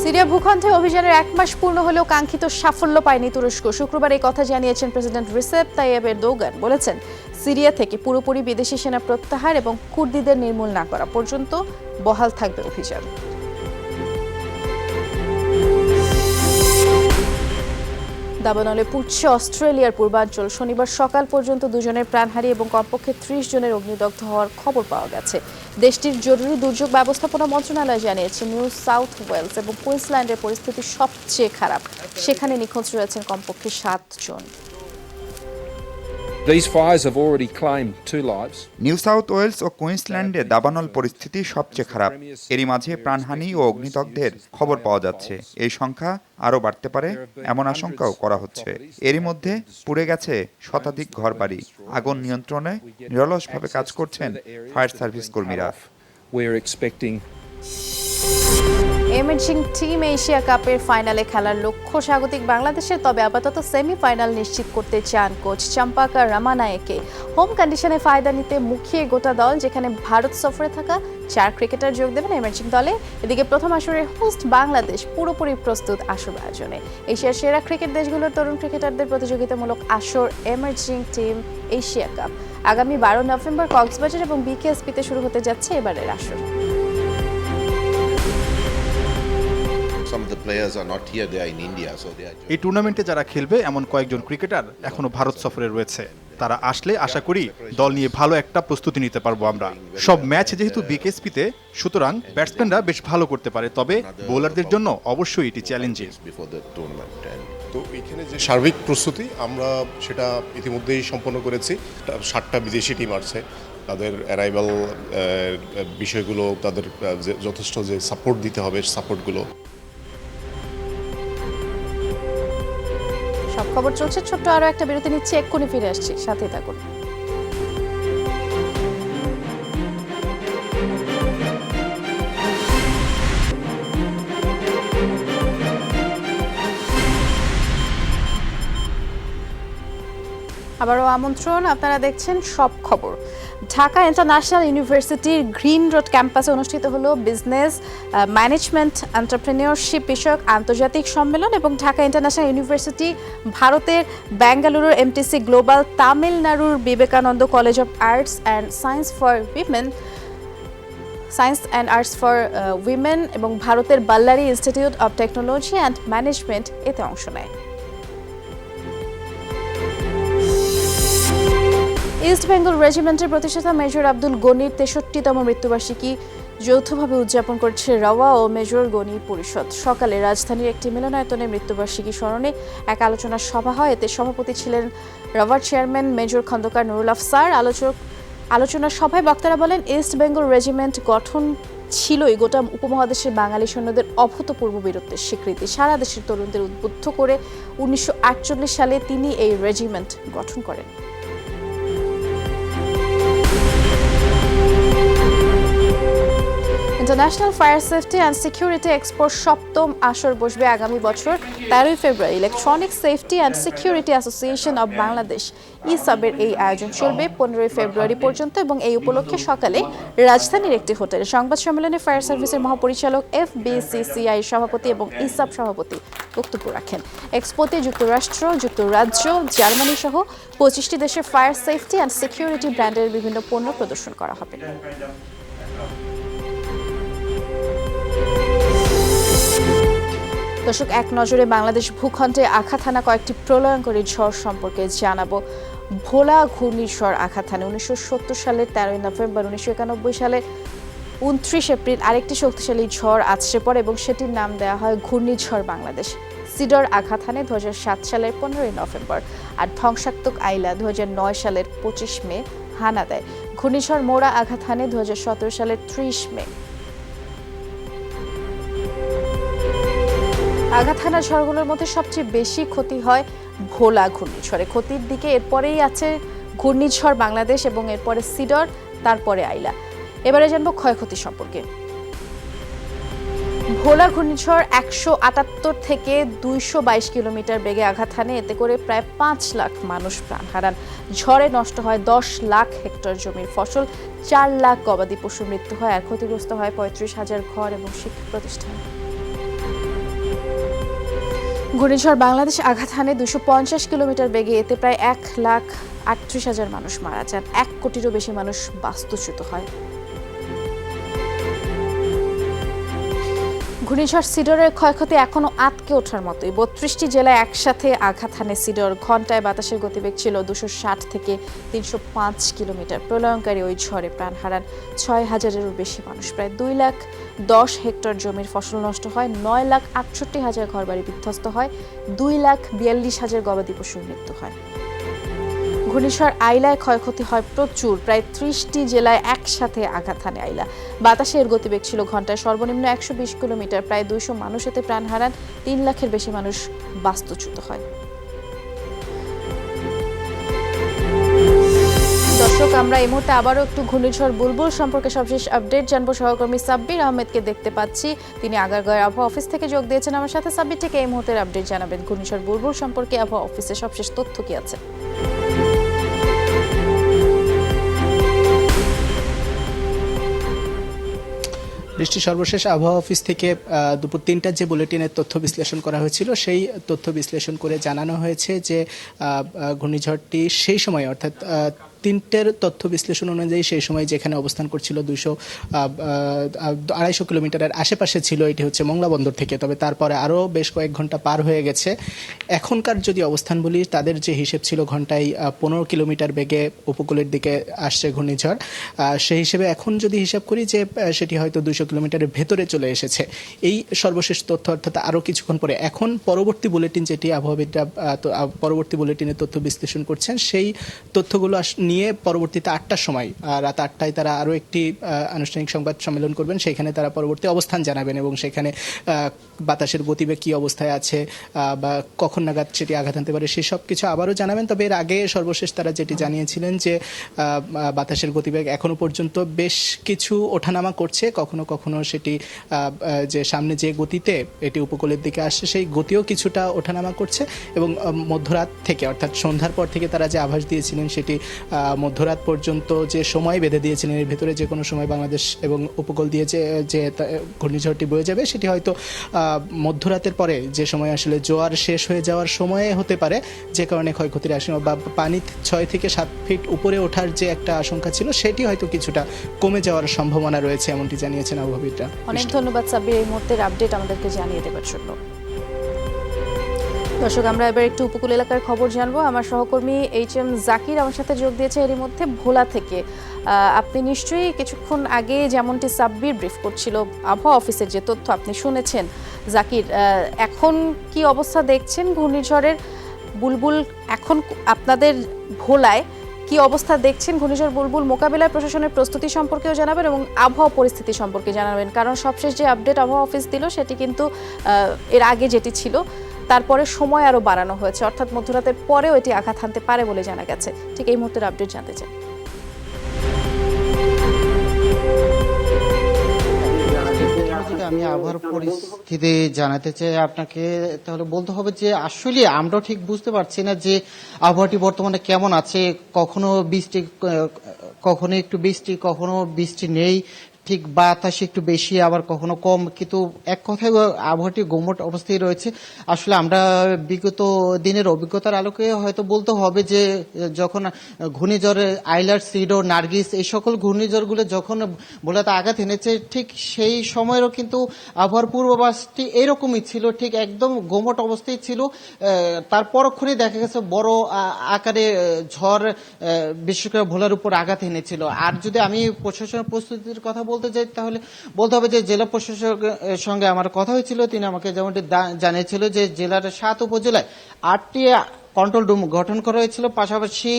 সিরিয়া ভূখণ্ডে অভিযানের 1 মাস পূর্ণ হলেও কাঙ্ক্ষিত সাফল্য পায়নি তুরস্ক। শুক্রবার এই কথা জানিয়েছেন প্রেসিডেন্ট রিসেপ তাইয়েপ এরদোগান। বলেছেন, সিরিয়া থেকে পুরোপুরি বিদেশি সেনা প্রত্যাহার এবং কুর্দিদের নির্মূল না করা পর্যন্ত বহাল থাকবে অভিযান। দাবানলে পুড়ছে অস্ট্রেলিয়ার পূর্বাঞ্চল। শনিবার সকাল পর্যন্ত 2 জনের প্রাণহানি এবং কমপক্ষে 30 জনের অগ্নিদগ্ধ হওয়ার খবর পাওয়া গেছে। দেশটির জরুরি দুর্যোগ ব্যবস্থাপনা মন্ত্রণালয় জানিয়েছে, নিউ সাউথ ওয়েলস এবং কুইন্সল্যান্ডের পরিস্থিতি সবচেয়ে খারাপ। সেখানে নিখোঁজ রয়েছেন কমপক্ষে 7 জন। নিউ সাউথ ওয়েলস ও কুইন্সল্যান্ডে দাবানল পরিস্থিতি সবচেয়ে খারাপ। এরই মাঝে প্রাণহানি ও অগ্নিদগ্ধের খবর পাওয়া যাচ্ছে। এই সংখ্যা আরও বাড়তে পারে এমন আশঙ্কাও করা হচ্ছে। এরই মধ্যে পুড়ে গেছে শতাধিক ঘরবাড়ি। আগুন নিয়ন্ত্রণে নিরলসভাবে কাজ করছেন ফায়ার সার্ভিস কর্মীরা। এমার্জিং টিম এশিয়া কাপের ফাইনালে খেলার লক্ষ্য স্বাগতিক বাংলাদেশের। তবে আপাতত সেমিফাইনাল নিশ্চিত করতে চান কোচ চম্পাকা রামানায়েকে। হোম কন্ডিশনে ফায়দা নিতে মুখিয়ে গোটা দল, যেখানে ভারত সফরে থাকা 4 ক্রিকেটার যোগ দেবেন এমার্জিং দলে। এদিকে প্রথম আসরের হোস্ট বাংলাদেশ পুরোপুরি প্রস্তুত আসর আয়োজনে। এশিয়ার সেরা ক্রিকেট দেশগুলোর তরুণ ক্রিকেটারদের প্রতিযোগিতামূলক আসর এমার্জিং টিম এশিয়া কাপ আগামী 12 নভেম্বর কক্সবাজার এবং বিকেএসপিতে শুরু হতে যাচ্ছে এবারের আসর। এই টুর্নামেন্টে যারা খেলবে এমন কয়েকজন ক্রিকেটার এখনো ভারত সফরে রয়েছে। তারা আসলে আশা করি দল নিয়ে ভালো একটা প্রস্তুতি নিতে পারবো আমরা। সব ম্যাচ যেহেতু বিকেএসপিতে, সুতরাং ব্যাটসম্যানরা বেশ ভালো করতে পারে, তবে বোলারদের জন্য অবশ্যই এটি চ্যালেঞ্জিং। তো এখানে যে সার্বিক প্রস্তুতি আমরা সেটা ইতিমধ্যেই সম্পন্ন করেছি। 7টা বিদেশি টিম আসছে, তাদের অ্যারাইভাল বিষয়গুলো, তাদের যথেষ্ট যে সাপোর্ট দিতে হবে সাপোর্টগুলো। সব খবর চলছে, ছোট্ট আরো একটা বিরতি নিচ্ছে, এক্ষুনি ফিরে আসছি, সাথে থাকুন। আবারও আমন্ত্রণ, আপনারা দেখছেন সব খবর। ঢাকা ইন্টারন্যাশনাল ইউনিভার্সিটির গ্রিন রোড ক্যাম্পাসে অনুষ্ঠিত হলো বিজনেস ম্যানেজমেন্ট এন্টারপ্রেনিয়রশিপ বিষয়ক আন্তর্জাতিক সম্মেলন এবং ঢাকা ইন্টারন্যাশনাল ইউনিভার্সিটি, ভারতের বেঙ্গালুরুর এমটিসি গ্লোবাল, তামিলনাড়ুর Vivekananda college of arts and science for women এবং ভারতের Ballari institute of technology and management এতে অংশ নেয়। ইস্ট বেঙ্গল রেজিমেন্টের প্রতিষ্ঠাতা মেজর আব্দুল গনির 63তম মৃত্যুবার্ষিকী যৌথভাবে উদযাপন করছে রওয়া ও মেজর গনি পরিষদ। সকালে রাজধানীর একটি মিলনায়তনে মৃত্যুবার্ষিকী স্মরণে এক আলোচনা সভা হয়। এতে সভাপতি ছিলেন রওয়ার চেয়ারম্যান মেজর খন্দকার নুরুল আফসার। আলোচনা সভায় বক্তারা বলেন, ইস্ট বেঙ্গল রেজিমেন্ট গঠন ছিলই গোটা উপমহাদেশের বাঙালি সৈন্যদের অভূতপূর্ব বীরত্বের স্বীকৃতি। সারা দেশের তরুণদের উদ্বুদ্ধ করে 1948 সালে তিনি এই রেজিমেন্ট গঠন করেন। International fire safety and security এক্সপোর 7ম আসর বসবে আগামী বছর 13 February. Electronic safety and security association of Bangladesh ইসাবের এই আয়োজন চলবে 15 ফেব্রুয়ারি পর্যন্ত এবং এই উপলক্ষে সকালে রাজধানীর একটি হোটেলে সংবাদ সম্মেলনে ফায়ার সার্ভিসের মহাপরিচালক FBCCI সভাপতি এবং ইসাব সভাপতি বক্তব্য রাখেন। এক্সপোতে যুক্তরাষ্ট্র, যুক্তরাজ্য, জার্মানি সহ 25টি দেশের ফায়ার সেফটি অ্যান্ড সিকিউরিটি ব্র্যান্ডের বিভিন্ন পণ্য প্রদর্শন করা হবে। দর্শক, এক নজরে বাংলাদেশ ভূখণ্ডে আঘাত হানা কয়েকটি প্রলয়ঙ্করী ঝড় সম্পর্কে জানাবো। ভোলা ঘূর্ণিঝড় আঘাত হানে 1970 সালের 13 নভেম্বর, 1991 সালে 29 এপ্রিল আরেকটি শক্তিশালী ঝড় আছড়ে পড়ে এবং সেটির নাম দেওয়া হয় ঘূর্ণিঝড় বাংলাদেশ। সিডর আঘাত হানে 2007 সালের 15 নভেম্বর, আর ধ্বংসাত্মক আইলা 2009 সালের 25 মে হানা দেয়। ঘূর্ণিঝড় মোরা আঘাত হানে 2017 সালের 30 মে। আঘাত হানা ঝড়গুলোর মধ্যে সবচেয়ে বেশি ক্ষতি হয় ভোলা ঘূর্ণিঝড়ে। ক্ষতির দিকে এরপরেই আছে ঘূর্ণিঝড় বাংলাদেশ এবং এরপরে সিডর, তারপরে আইলা। এবারে জানবো ক্ষয়ক্ষতি সম্পর্কে। ভোলা ঘূর্ণিঝড় 178 থেকে 222 কিলোমিটার বেগে আঘাত হানে। এতে করে প্রায় 5 লাখ মানুষ প্রাণ হারান। ঝড়ে নষ্ট হয় 10 লাখ হেক্টর জমির ফসল, 4 লাখ গবাদি পশুর মৃত্যু হয়, আর ক্ষতিগ্রস্ত হয় 35,000 ঘর এবং শিক্ষা প্রতিষ্ঠান। ঘূর্ণিঝড় বাংলাদেশ আঘাত হানে 250 কিলোমিটার বেগে। এতে প্রায় 1,38,000 মানুষ মারা যান, 1 কোটিরও বেশি মানুষ বাস্তুচ্যুত হয়। ঘূর্ণিঝড় সিডরের ক্ষয়ক্ষতি এখনো আটকে ওঠার মতোই। 32টি জেলায় একসাথে আঘাত হানে সিডর। ঘন্টায় বাতাসের গতিবেগ ছিল 260 থেকে 305 কিলোমিটার। প্রলয়ঙ্কারী ওই ঝড়ে প্রাণ হারান 6,000-এরও বেশি মানুষ। প্রায় 2,10,000 হেক্টর জমির ফসল নষ্ট হয়, 9,68,000 ঘরবাড়ি বিধ্বস্ত হয়, 2,42,000 গবাদি পশুর মৃত্যু হয়। ঘূর্ণিঝড় আইলায় ক্ষয়ক্ষতি হয় প্রচুর। প্রায় 30টি জেলায় একসাথে আঘাত হানে আইলা। বাতাসের গতিবেগ ছিল ঘন্টায় সর্বনিম্ন 120 কিলোমিটার। প্রায় 200 মানুষ এতে প্রাণ হারান, 3 লাখের বেশি মানুষ বাস্তুচ্যুত হয়। দর্শক, আমরা এই মুহূর্তে আবারও একটু ঘূর্ণিঝড় বুলবুল সম্পর্কে সবশেষ আপডেট জানবো। সহকর্মী সাব্বির আহমেদকে দেখতে পাচ্ছি, তিনি আগারগাঁওয়ের আবহাওয়া অফিস থেকে যোগ দিয়েছেন আমার সাথে। সাব্বির, থেকে এই মুহূর্তের আপডেট জানাবেন। ঘূর্ণিঝড় বুলবুল সম্পর্কে আবহাওয়া অফিসে সবশেষ তথ্য কি আছে? বৃষ্টি সর্বশেষ আবহাওয়া অফিস থেকে দুপুর 3টার যে বুলেটিনের তথ্য বিশ্লেষণ করা হয়েছিল সেই তথ্য বিশ্লেষণ করে জানানো হয়েছে যে ঘূর্ণিঝড়টি সেই সময় অর্থাৎ 3টের তথ্য বিশ্লেষণ অনুযায়ী সেই সময় যেখানে অবস্থান করছিল 250 কিলোমিটারের আশেপাশে ছিল, এটি হচ্ছে মোংলা বন্দর থেকে। তবে তারপরে আরও বেশ কয়েক ঘন্টা পার হয়ে গেছে। এখনকার যদি অবস্থান বলি, তাদের যে হিসেব ছিল ঘন্টায় 15 কিলোমিটার বেগে উপকূলের দিকে আসছে ঘূর্ণিঝড়, সেই হিসেবে এখন যদি হিসাব করি যে সেটি হয়তো 200 কিলোমিটারের ভেতরে চলে এসেছে। এই সর্বশেষ তথ্য, অর্থাৎ আরও কিছুক্ষণ পরে এখন পরবর্তী বুলেটিন যেটি আবহাওয়াবিদরা পরবর্তী বুলেটিনের তথ্য বিশ্লেষণ করছেন, সেই তথ্যগুলো নিয়ে পরবর্তীতে 8টার সময়, রাত 8টায় তারা আরও একটি আনুষ্ঠানিক সংবাদ সম্মেলন করবেন। সেখানে তারা পরবর্তী অবস্থান জানাবেন এবং সেখানে বাতাসের গতিবেগ কী অবস্থায় আছে বা কখন নাগাদ সেটি আঘাত আনতে পারে সেসব কিছু আবারও জানাবেন। তবে এর আগে সর্বশেষ তারা যেটি জানিয়েছিলেন যে বাতাসের গতিবেগ এখনও পর্যন্ত বেশ কিছু ওঠানামা করছে, কখনো কখনো সেটি যে সামনে যে গতিতে এটি উপকূলের দিকে আসছে সেই গতিও কিছুটা ওঠানামা করছে এবং মধ্যরাত থেকে অর্থাৎ সন্ধ্যার পর থেকে তারা যে আভাস দিয়েছিলেন সেটি মধ্যরাত পর্যন্ত যে সময় বেঁধে দিয়েছিলেন, এর ভেতরে যে কোনো সময় বাংলাদেশ এবং উপকূল দিয়ে যে ঘূর্ণিঝড়টি বয়ে যাবে সেটি হয়তো মধ্যরাতের পরে যে সময় আসলে জোয়ার শেষ হয়ে যাওয়ার সময়ে হতে পারে, যে কারণে ক্ষয়ক্ষতির আশঙ্কা বা পানি 6 থেকে 7 ফিট উপরে ওঠার যে একটা আশঙ্কা ছিল সেটি হয়তো কিছুটা কমে যাওয়ার সম্ভাবনা রয়েছে, এমনটি জানিয়েছেন আবহাওয়াবিদরা। অনেক ধন্যবাদ সাব্বির এই মুহূর্তের আপডেট আমাদেরকে জানিয়ে দেওয়ার জন্য। দর্শক, আমরা এবার একটু উপকূল এলাকার খবর জানবো। আমার সহকর্মী HM জাকির আমার সাথে যোগ দিয়েছে এরই মধ্যে ভোলা থেকে। আপনি নিশ্চয়ই কিছুক্ষণ আগে যেমনটি সাব্বির ব্রিফ করছিল আবহাওয়া অফিসের যে তথ্য আপনি শুনেছেন। জাকির, এখন কি অবস্থা দেখছেন ঘূর্ণিঝড়ের বুলবুল? এখন আপনাদের ভোলায় কি অবস্থা দেখছেন ঘূর্ণিঝড় বুলবুল মোকাবিলায় প্রশাসনের প্রস্তুতি সম্পর্কেও জানাবেন এবং আবহাওয়া পরিস্থিতি সম্পর্কে জানাবেন, কারণ সবশেষ যে আপডেট আবহাওয়া অফিস দিল সেটি কিন্তু এর আগে যেটি ছিল তারপরে সময় আরও বাড়ানো হয়েছে, অর্থাৎ মধ্যরাতের পরেও এটি আঘাত হানতে পারে বলে জানা গেছে। ঠিক এই মুহূর্তের আপডেট জানতে চাই। আমি আবহাওয়ার পরিস্থিতি জানাতে চাই আপনাকে, তাহলে বলতে হবে যে আসলে আমরাও ঠিক বুঝতে পারছি না যে আবহাওয়াটি বর্তমানে কেমন আছে। কখনো বৃষ্টি, কখনো একটু বৃষ্টি, কখনো বৃষ্টি নেই, ঠিক বাতাস একটু বেশি আবার কখনো কম, কিন্তু এক কথায় আবহাওয়াটি গুমোট অবস্থায় রয়েছে। আসলে আমরা বিগত দিনের অভিজ্ঞতার আলোকে হয়তো বলতে হবে যে যখন ঘূর্ণিঝড় আইলার, সিডো, নার্গিস এই সকল ঘূর্ণিঝড়গুলো যখন ভোলাতে আঘাত এনেছে, ঠিক সেই সময়েরও কিন্তু আবহাওয়ার পূর্বাভাসটি এরকমই ছিল, ঠিক একদম গুমোট অবস্থায় ছিল। তার পরক্ষণেই দেখা গেছে বড় আকারে ঝড় বিশেষ করে ভোলার উপর আঘাত এনেছিল। আর যদি আমি প্রশাসনের প্রস্তুতির কথা বলতে চাই, তাহলে বলতে হবে যে জেলা প্রশাসকের সঙ্গে আমার কথা হয়েছিল, তিনি আমাকে যেমনটি জানিয়েছিল যে জেলার 7 উপজেলায় 8টি কন্ট্রোল রুম গঠন করা হয়েছিল, পাশাপাশি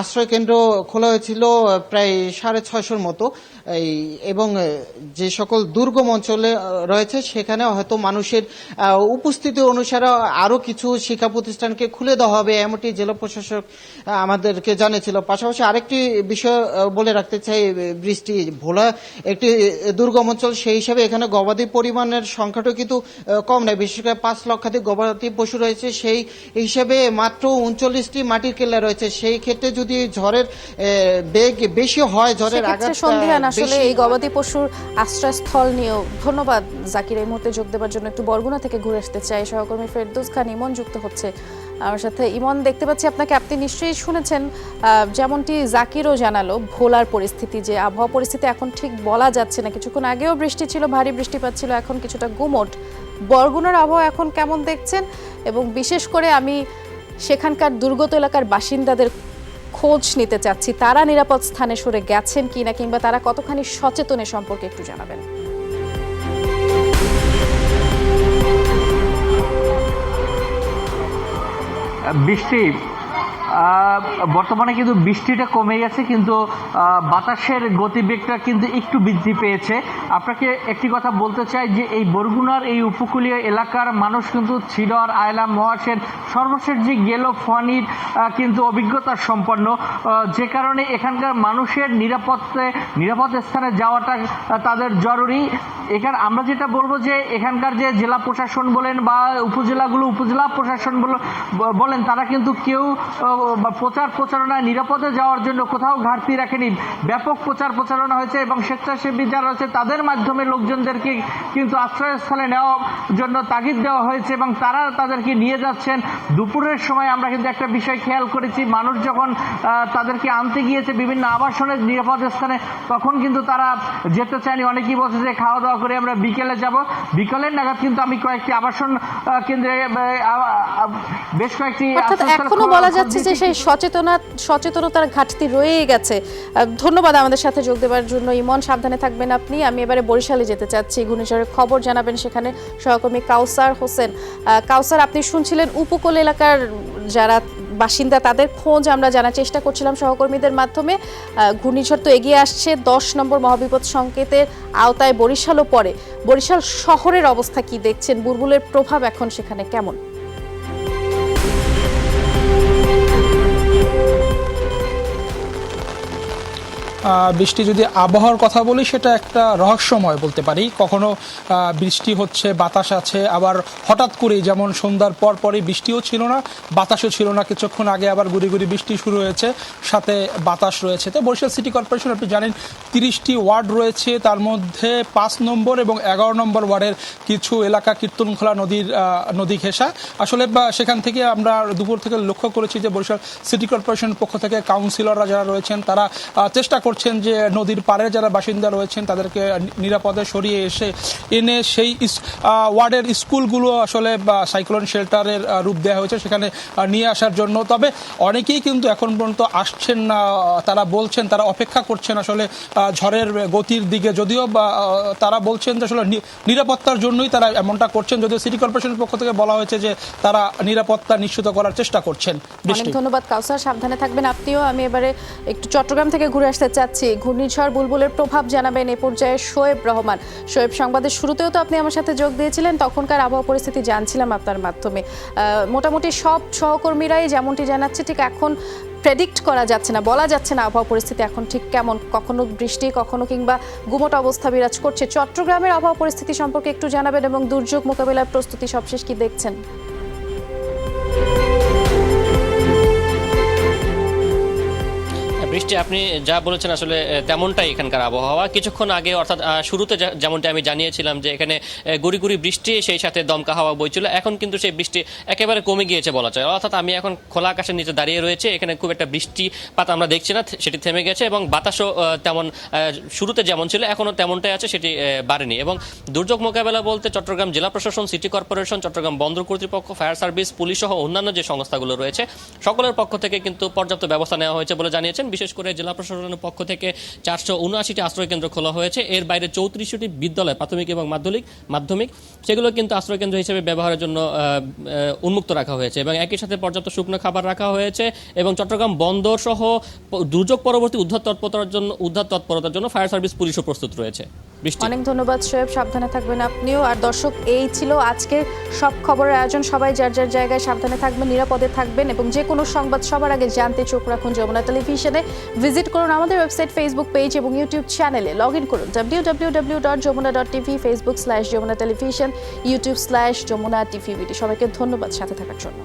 আশ্রয় কেন্দ্র খোলা হয়েছিল প্রায় 650-র মতো, এবং যে সকল দুর্গম অঞ্চলে রয়েছে সেখানে হয়তো মানুষের উপস্থিতি অনুসারে আরও কিছু শিক্ষা প্রতিষ্ঠানকে খুলে দেওয়া হবে, এমনটি জেলা প্রশাসক আমাদেরকে জানিয়েছিল। পাশাপাশি আরেকটি বিষয় বলে রাখতে চাই, বৃষ্টি ভোলা একটি দুর্গম অঞ্চল, সেই হিসাবে এখানে গবাদি পরিমাণের সংখ্যাটাও কিন্তু কম নয়, বিশেষ করে 5 লক্ষাধিক গবাদি পশু রয়েছে, সেই হিসাবে মাত্র 39টি মাটির কেল্লা রয়েছে। সেই ক্ষেত্রে যদি ঝড়ের বেগ বেশি হয়, ঝড়ের আঘাত আসলে এই গবাদি পশুর আশ্রয়স্থল নিয়েও ধন্যবাদ জাকির এই মুহূর্তে যোগ দেওয়ার জন্য। একটু বরগুনা থেকে ঘুরে আসতে চাই, সহকর্মী ফেরদৌস খান ইমন যুক্ত হচ্ছে আমার সাথে। ইমন, দেখতে পাচ্ছি আপনাকে, আপনি নিশ্চয়ই শুনেছেন যেমনটি জাকিরও জানালো ভোলার পরিস্থিতি, যে আবহাওয়া পরিস্থিতি এখন ঠিক বলা যাচ্ছে না। কিছুক্ষণ আগেও বৃষ্টি ছিল, ভারী বৃষ্টিপাত ছিল, এখন কিছুটা গুমোট। বরগুনার আবহাওয়া এখন কেমন দেখছেন? এবং বিশেষ করে আমি সেখানকার দুর্গত এলাকার বাসিন্দাদের খোঁজ নিতে চাচ্ছি, তারা নিরাপদ স্থানে সরে গেছেন কিনা কিংবা তারা কতখানি সচেতন এ সম্পর্কে একটু জানাবেন। বৃষ্টি বর্তমানে কিন্তু বৃষ্টিটা কমে গেছে, কিন্তু বাতাসের গতিবেগটা কিন্তু একটু বৃদ্ধি পেয়েছে। আপনাকে একটি কথা বলতে চাই যে এই বরগুনার এই উপকূলীয় এলাকার মানুষ কিন্তু ছিডর, আয়লা, মহাশের সর্বশেষ যে গেল ফনির কিন্তু অভিজ্ঞতা সম্পন্ন, যে কারণে এখানকার মানুষের নিরাপদ স্থানে যাওয়াটা তাদের জরুরি। এখানে আমরা যেটা বলবো যে এখানকার যে জেলা প্রশাসন বলেন বা উপজেলা প্রশাসন বলেন, তারা কিন্তু কেউ প্রচারণায় নিরাপদে যাওয়ার জন্য কোথাও ঘাটতি রাখেনি। ব্যাপক প্রচারণা হয়েছে এবং স্বেচ্ছাসেবী যারা রয়েছে তাদের মাধ্যমে লোকজনদেরকে কিন্তু আশ্রয়স্থলে নেওয়ার জন্য তাগিদ দেওয়া হয়েছে এবং তারা তাদেরকে নিয়ে যাচ্ছেন। দুপুরের সময় আমরা কিন্তু একটা বিষয় খেয়াল করেছি, মানুষ যখন তাদেরকে আনতে গিয়েছে বিভিন্ন আবাসনের নিরাপদ স্থানে, তখন কিন্তু তারা যেতে চায়নি। অনেকেই বলছে যে খাওয়া দাওয়া করে আমরা বিকেলে যাব। বিকেলের নাগাদ কিন্তু আমি কয়েকটি আবাসন কেন্দ্রে বেশ কয়েকটি এখনো বলা যাচ্ছে যে সেই সচেতনতার ঘাটতি রয়ে গেছে। ধন্যবাদ আমাদের সাথে যোগ দেওয়ার জন্য ইমন। সাবধানে থাকবেন আপনি। আমি এবারে বরিশালে যেতে চাচ্ছি, ঘূর্ণিঝড়ের খবর জানাবেন সেখানে সহকর্মী কাউসার হোসেন। কাউসার, আপনি শুনছিলেন উপকূল এলাকার যারা বাসিন্দা তাদের খোঁজ আমরা জানার চেষ্টা করছিলাম সহকর্মীদের মাধ্যমে। ঘূর্ণিঝড় তো এগিয়ে আসছে, 10 নম্বর মহাবিপদ সংকেতের আওতায় বরিশালও পড়ে। বরিশাল শহরের অবস্থা কি দেখছেন? বুলবুলের প্রভাব এখন সেখানে কেমন? বৃষ্টি, যদি আবহাওয়ার কথা বলি সেটা একটা রহস্যময় বলতে পারি। কখনো বৃষ্টি হচ্ছে, বাতাস আছে, আবার হঠাৎ করেই যেমন সন্ধ্যার পরই বৃষ্টিও ছিল না, বাতাসও ছিল না, কিছুক্ষণ আগে আবার গুড়ি গুড়ি বৃষ্টি শুরু হয়েছে, সাথে বাতাস রয়েছে। তো বরিশাল সিটি কর্পোরেশন আপনি জানেন 30টি ওয়ার্ড রয়েছে, তার মধ্যে 5 নম্বর এবং 11 নম্বর ওয়ার্ডের কিছু এলাকা কীর্তনখোলা নদী ঘেঁষা। আসলে সেখান থেকে আমরা দুপুর থেকে লক্ষ্য করেছি যে বরিশাল সিটি কর্পোরেশনের পক্ষ থেকে কাউন্সিলররা যারা রয়েছেন তারা চেষ্টা করছেন যে নদীর পাড়ে যারা বাসিন্দা রয়েছেন তাদেরকে নিরাপদে সরিয়ে এনে সেই ওয়ার্ডের স্কুলগুলো আসলে সাইক্লোন শেল্টারের রূপ দেওয়া হয়েছে সেখানে নিয়ে আসার জন্য। তবে অনেকেই কিন্তু এখন পর্যন্ত আসছেন না, তারা বলছেন তারা অপেক্ষা করছেন আসলে ঝড়ের গতির দিকে। যদিও তারা বলছেন যে আসলে নিরাপত্তার জন্যই তারা এমনটা করছেন, যদিও সিটি কর্পোরেশনের পক্ষ থেকে বলা হয়েছে যে তারা নিরাপত্তা নিশ্চিত করার চেষ্টা করছেন। অনেক ধন্যবাদ কাউসার, সাবধানে থাকবেন আপনিও। আমি এবারে একটু চট্টগ্রাম থেকে ঘুরে আসতে চাচ্ছি। ঘূর্ণিঝড় বুলবুলের প্রভাব জানাবেন এ পর্যায়ে শোয়েব রহমান। শোয়েব, সংবাদের শুরুতেও তো আপনি আমার সাথে যোগ দিয়েছিলেন, তখনকার আবহাওয়া পরিস্থিতি জানছিলাম আপনার মাধ্যমে। মোটামুটি সব সহকর্মীরাই যেমনটি জানাচ্ছে, ঠিক এখন প্রেডিক্ট করা যাচ্ছে না, বলা যাচ্ছে না আবহাওয়া পরিস্থিতি এখন ঠিক কেমন। কখনো বৃষ্টি, কখনো কিংবা গুমোট অবস্থা বিরাজ করছে। চট্টগ্রামের আবহাওয়া পরিস্থিতি সম্পর্কে একটু জানাবেন এবং দুর্যোগ মোকাবিলার প্রস্তুতি সবশেষ কি দেখছেন? বৃষ্টি, আপনি যা বলেছেন আসলে তেমনটাই এখানকার আবহাওয়া। কিছুক্ষণ আগে অর্থাৎ শুরুতে যেমনটা আমি জানিয়েছিলাম যে এখানে গুড়ি গুড়ি বৃষ্টি, সেই সাথে দমকা হাওয়া বইছিল। এখন কিন্তু সেই বৃষ্টি একেবারে কমে গিয়েছে বলা যায়। অর্থাৎ আমি এখন খোলা আকাশের নিচে দাঁড়িয়ে রয়েছে, এখানে খুব একটা বৃষ্টিপাত আমরা দেখছি না, সেটি থেমে গেছে এবং বাতাসও তেমন শুরুতে যেমন ছিল এখনও তেমনটাই আছে, সেটি বাড়েনি। এবং দুর্যোগ মোকাবেলা বলতে চট্টগ্রাম জেলা প্রশাসন, সিটি কর্পোরেশন, চট্টগ্রাম বন্দর কর্তৃপক্ষ, ফায়ার সার্ভিস, পুলিশ সহ অন্যান্য যে সংস্থাগুলো রয়েছে সকলের পক্ষ থেকে কিন্তু পর্যাপ্ত ব্যবস্থা নেওয়া হয়েছে বলে জানিয়েছেন। বিশেষ করে জেলা প্রশাসনের পক্ষ থেকে 479টি আশ্রয় কেন্দ্র খোলা হয়েছে। এর বাইরে 34টি বিদ্যালয়, প্রাথমিক এবং মাধ্যমিক, সেগুলো কিন্তু আশ্রয় কেন্দ্র হিসেবে ব্যবহারের জন্য উন্মুক্ত রাখা হয়েছে এবং একই সাথে পর্যাপ্ত শুকনো খাবার রাখা হয়েছে। এবং চট্টগ্রাম বন্দর সহ দুর্যোগ পরবর্তী উদ্ধার তৎপরতার জন্য ফায়ার সার্ভিস, পুলিশও প্রস্তুত রয়েছে। অনেক ধন্যবাদ শোয়েব, সাবধানে থাকবেন আপনিও। আর দর্শক, এই ছিল আজকের সব খবরের আয়োজন। সবাই যার যার জায়গায় সাবধানে থাকবেন, নিরাপদে থাকবেন এবং যে কোনো সংবাদ সবার আগে জানতে চোখ রাখুন যমুনা টেলিভিশনে। ভিজিট করুন আমাদের ওয়েবসাইট, ফেসবুক পেজ এবং ইউটিউব চ্যানেলে। লগ ইন করুন www.যমুনা.tv, Facebook/যমুনা টেলিভিশন, YouTube/যমুনা টিভি। সবাইকে ধন্যবাদ সাথে থাকার জন্য।